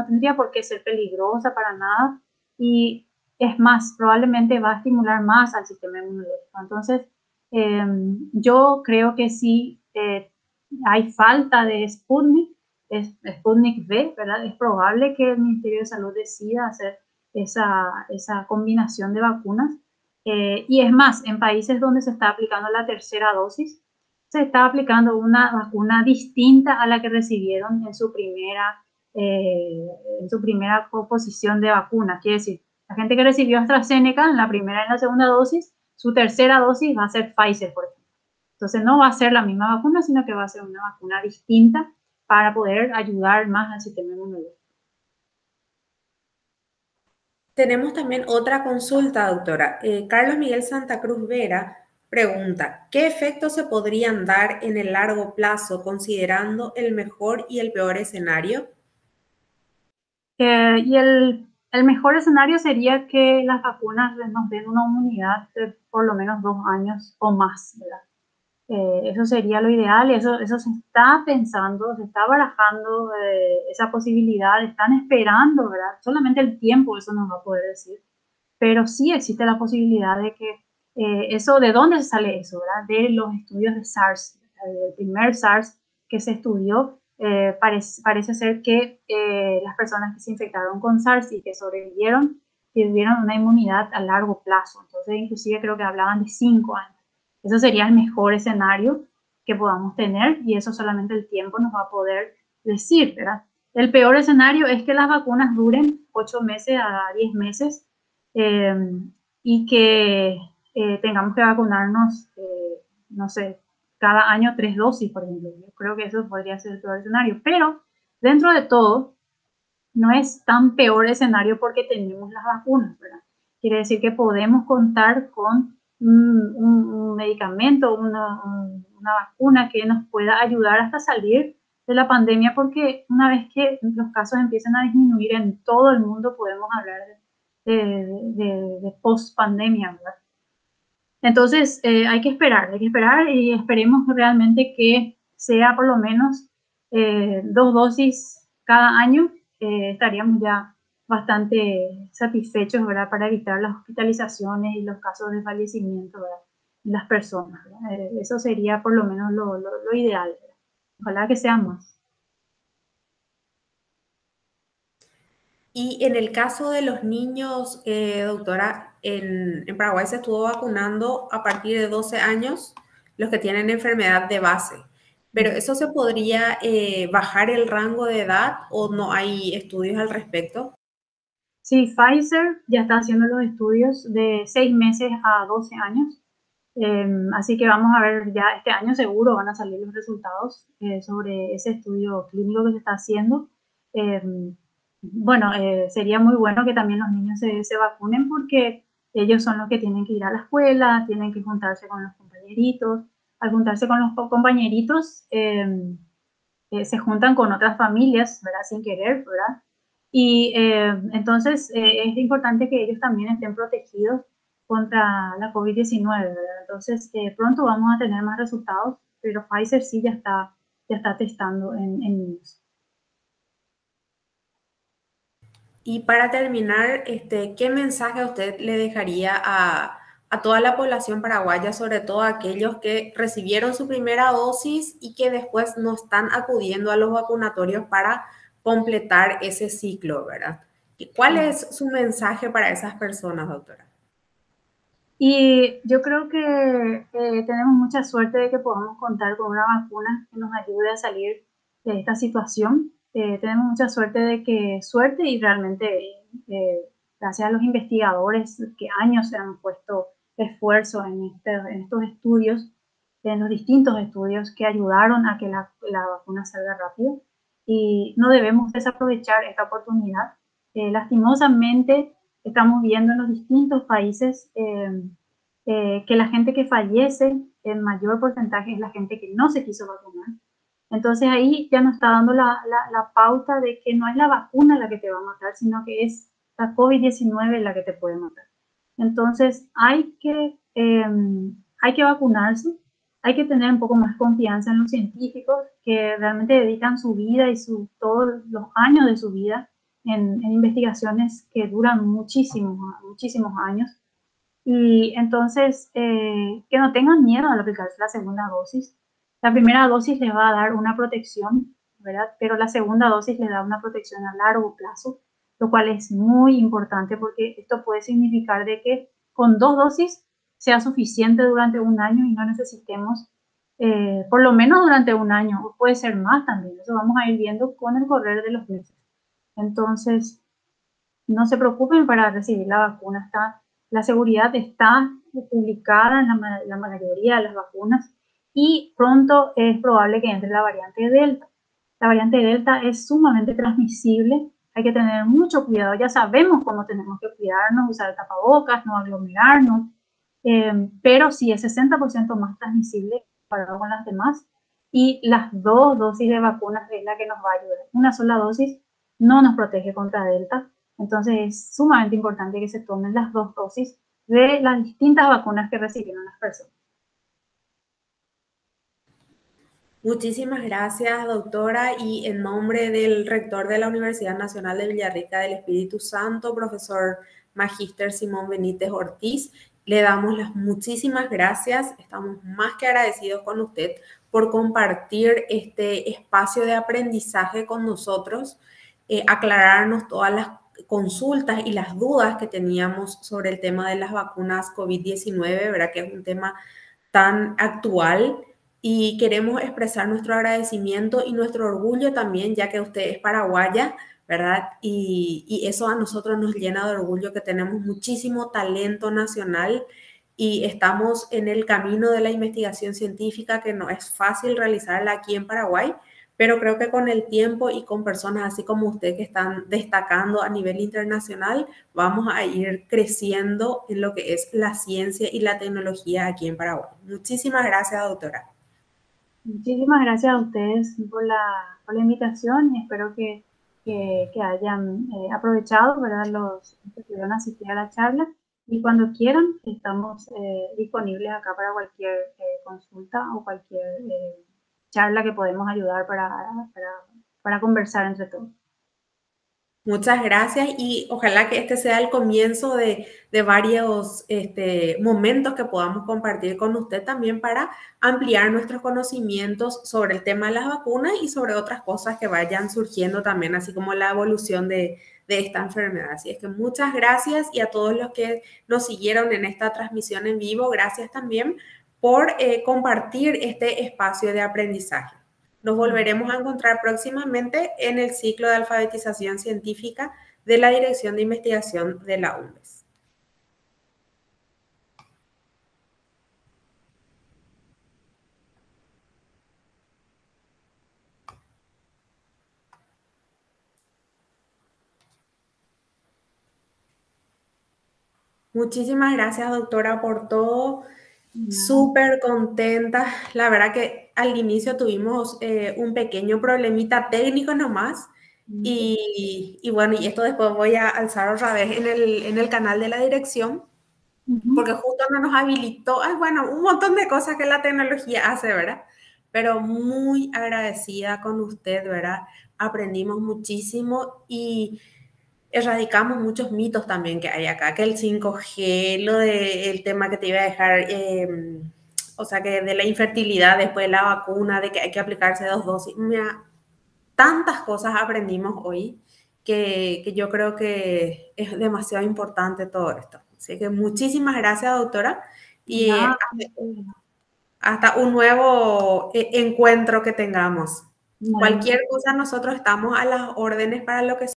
tendría por qué ser peligrosa para nada y es más, probablemente va a estimular más al sistema inmunológico. Entonces, yo creo que sí hay falta de Sputnik, Sputnik V, ¿verdad? Es probable que el Ministerio de Salud decida hacer esa combinación de vacunas. Y es más, en países donde se está aplicando la tercera dosis, se está aplicando una vacuna distinta a la que recibieron en su primera composición de vacunas. Quiere decir, la gente que recibió AstraZeneca en la primera y en la segunda dosis, su tercera dosis va a ser Pfizer, por ejemplo. Entonces no va a ser la misma vacuna, sino que va a ser una vacuna distinta para poder ayudar más al sistema inmunológico. Tenemos también otra consulta, doctora. Carlos Miguel Santa Cruz Vera pregunta, ¿qué efectos se podrían dar en el largo plazo considerando el mejor y el peor escenario? Y el mejor escenario sería que las vacunas nos den una inmunidad de por lo menos 2 años o más, ¿verdad? Eso sería lo ideal y eso se está pensando, se está barajando esa posibilidad, están esperando, ¿verdad? Solamente el tiempo eso nos va a poder decir, pero sí existe la posibilidad de que eso, ¿de dónde sale eso, verdad? De los estudios de SARS, el primer SARS que se estudió, parece ser que las personas que se infectaron con SARS y que sobrevivieron, tuvieron una inmunidad a largo plazo, entonces inclusive creo que hablaban de 5 años. Eso sería el mejor escenario que podamos tener y eso solamente el tiempo nos va a poder decir, ¿verdad? El peor escenario es que las vacunas duren 8 meses a 10 meses eh, y que tengamos que vacunarnos, no sé, cada año 3 dosis, por ejemplo. Yo creo que eso podría ser el peor escenario, pero dentro de todo, no es tan peor escenario porque tenemos las vacunas, ¿verdad? Quiere decir que podemos contar con un medicamento, una vacuna que nos pueda ayudar hasta salir de la pandemia, porque una vez que los casos empiecen a disminuir en todo el mundo, podemos hablar de post-pandemia, ¿verdad? Entonces, hay que esperar y esperemos realmente que sea por lo menos 2 dosis cada año. Estaríamos ya bastante satisfechos, ¿verdad? Para evitar las hospitalizaciones y los casos de fallecimiento, ¿verdad? En las personas, ¿verdad? Eso sería por lo menos lo ideal, ¿verdad? Ojalá que sea más. Y en el caso de los niños, doctora, en Paraguay se estuvo vacunando a partir de 12 años los que tienen enfermedad de base. Pero ¿eso se podría bajar el rango de edad o no hay estudios al respecto? Sí, Pfizer ya está haciendo los estudios de 6 meses a 12 años. Así que vamos a ver, ya este año seguro van a salir los resultados sobre ese estudio clínico que se está haciendo. Eh, bueno, sería muy bueno que también los niños se vacunen porque ellos son los que tienen que ir a la escuela, tienen que juntarse con los compañeritos. Al juntarse con los compañeritos, se juntan con otras familias, ¿verdad? Sin querer, ¿verdad? Y entonces es importante que ellos también estén protegidos contra la COVID-19, ¿verdad? Entonces pronto vamos a tener más resultados, pero Pfizer sí ya está testando en niños. Y para terminar, ¿qué mensaje usted le dejaría a toda la población paraguaya, sobre todo a aquellos que recibieron su primera dosis y que después no están acudiendo a los vacunatorios para completar ese ciclo, ¿verdad? ¿Y cuál es su mensaje para esas personas, doctora? Y yo creo que tenemos mucha suerte de que podamos contar con una vacuna que nos ayude a salir de esta situación. Tenemos mucha suerte suerte y realmente gracias a los investigadores que años se han puesto esfuerzo en estos estudios, en los distintos estudios que ayudaron a que la vacuna salga rápido. Y no debemos desaprovechar esta oportunidad. Lastimosamente, estamos viendo en los distintos países que la gente que fallece en mayor porcentaje es la gente que no se quiso vacunar. Entonces ahí ya nos está dando la pauta de que no es la vacuna la que te va a matar, sino que es la COVID-19 la que te puede matar. Entonces hay que vacunarse, hay que tener un poco más confianza en los científicos que realmente dedican su vida y todos los años de su vida en investigaciones que duran muchísimos años. Y entonces, que no tengan miedo al aplicarse la segunda dosis. La primera dosis les va a dar una protección, ¿verdad? Pero la segunda dosis les da una protección a largo plazo, lo cual es muy importante porque esto puede significar de que con 2 dosis sea suficiente durante un año y no necesitemos, por lo menos durante un año, o puede ser más también. Eso vamos a ir viendo con el correr de los meses. Entonces, no se preocupen para recibir la vacuna. La seguridad está publicada en la mayoría de las vacunas y pronto es probable que entre la variante Delta. La variante Delta es sumamente transmisible, hay que tener mucho cuidado, ya sabemos cómo tenemos que cuidarnos, usar tapabocas, no aglomerarnos, pero sí es 60% más transmisible comparado con las demás y las 2 dosis de vacunas es la que nos va a ayudar. Una sola dosis no nos protege contra Delta. Entonces es sumamente importante que se tomen las 2 dosis de las distintas vacunas que recibieron las personas. Muchísimas gracias, doctora, y en nombre del rector de la Universidad Nacional de Villarrica del Espíritu Santo, profesor Magíster Simón Benítez Ortiz, le damos las muchísimas gracias. Estamos más que agradecidos con usted por compartir este espacio de aprendizaje con nosotros, aclararnos todas las consultas y las dudas que teníamos sobre el tema de las vacunas COVID-19, ¿verdad? Que es un tema tan actual y queremos expresar nuestro agradecimiento y nuestro orgullo también, ya que usted es paraguaya, ¿verdad? Y eso a nosotros nos llena de orgullo, que tenemos muchísimo talento nacional y estamos en el camino de la investigación científica, que no es fácil realizarla aquí en Paraguay, pero creo que con el tiempo y con personas así como usted que están destacando a nivel internacional, vamos a ir creciendo en lo que es la ciencia y la tecnología aquí en Paraguay. Muchísimas gracias, doctora. Muchísimas gracias a ustedes por la invitación y espero que hayan aprovechado, ¿verdad? Los que pudieron asistir a la charla y cuando quieran estamos disponibles acá para cualquier consulta o cualquier charla que podemos ayudar para conversar entre todos. Muchas gracias y ojalá que este sea el comienzo de varios momentos que podamos compartir con usted también para ampliar nuestros conocimientos sobre el tema de las vacunas y sobre otras cosas que vayan surgiendo también, así como la evolución de esta enfermedad. Así es que muchas gracias y a todos los que nos siguieron en esta transmisión en vivo, gracias también por compartir este espacio de aprendizaje. Nos volveremos a encontrar próximamente en el ciclo de alfabetización científica de la Dirección de Investigación de la UNDES. Muchísimas gracias, doctora, por todo. Súper contenta. La verdad que al inicio tuvimos un pequeño problemita técnico nomás. Y bueno, y esto después voy a alzar otra vez en el canal de la dirección, porque justo no nos habilitó, bueno, un montón de cosas que la tecnología hace, ¿verdad? Pero muy agradecida con usted, ¿verdad? Aprendimos muchísimo y erradicamos muchos mitos también que hay acá, que el 5G, lo del tema que te iba a dejar, o sea, que de la infertilidad después de la vacuna, de que hay que aplicarse 2 dosis. Mira, tantas cosas aprendimos hoy que yo creo que es demasiado importante todo esto. Así que muchísimas gracias, doctora, y Nada, hasta un nuevo encuentro que tengamos. bueno, Cualquier cosa, nosotros estamos a las órdenes para lo que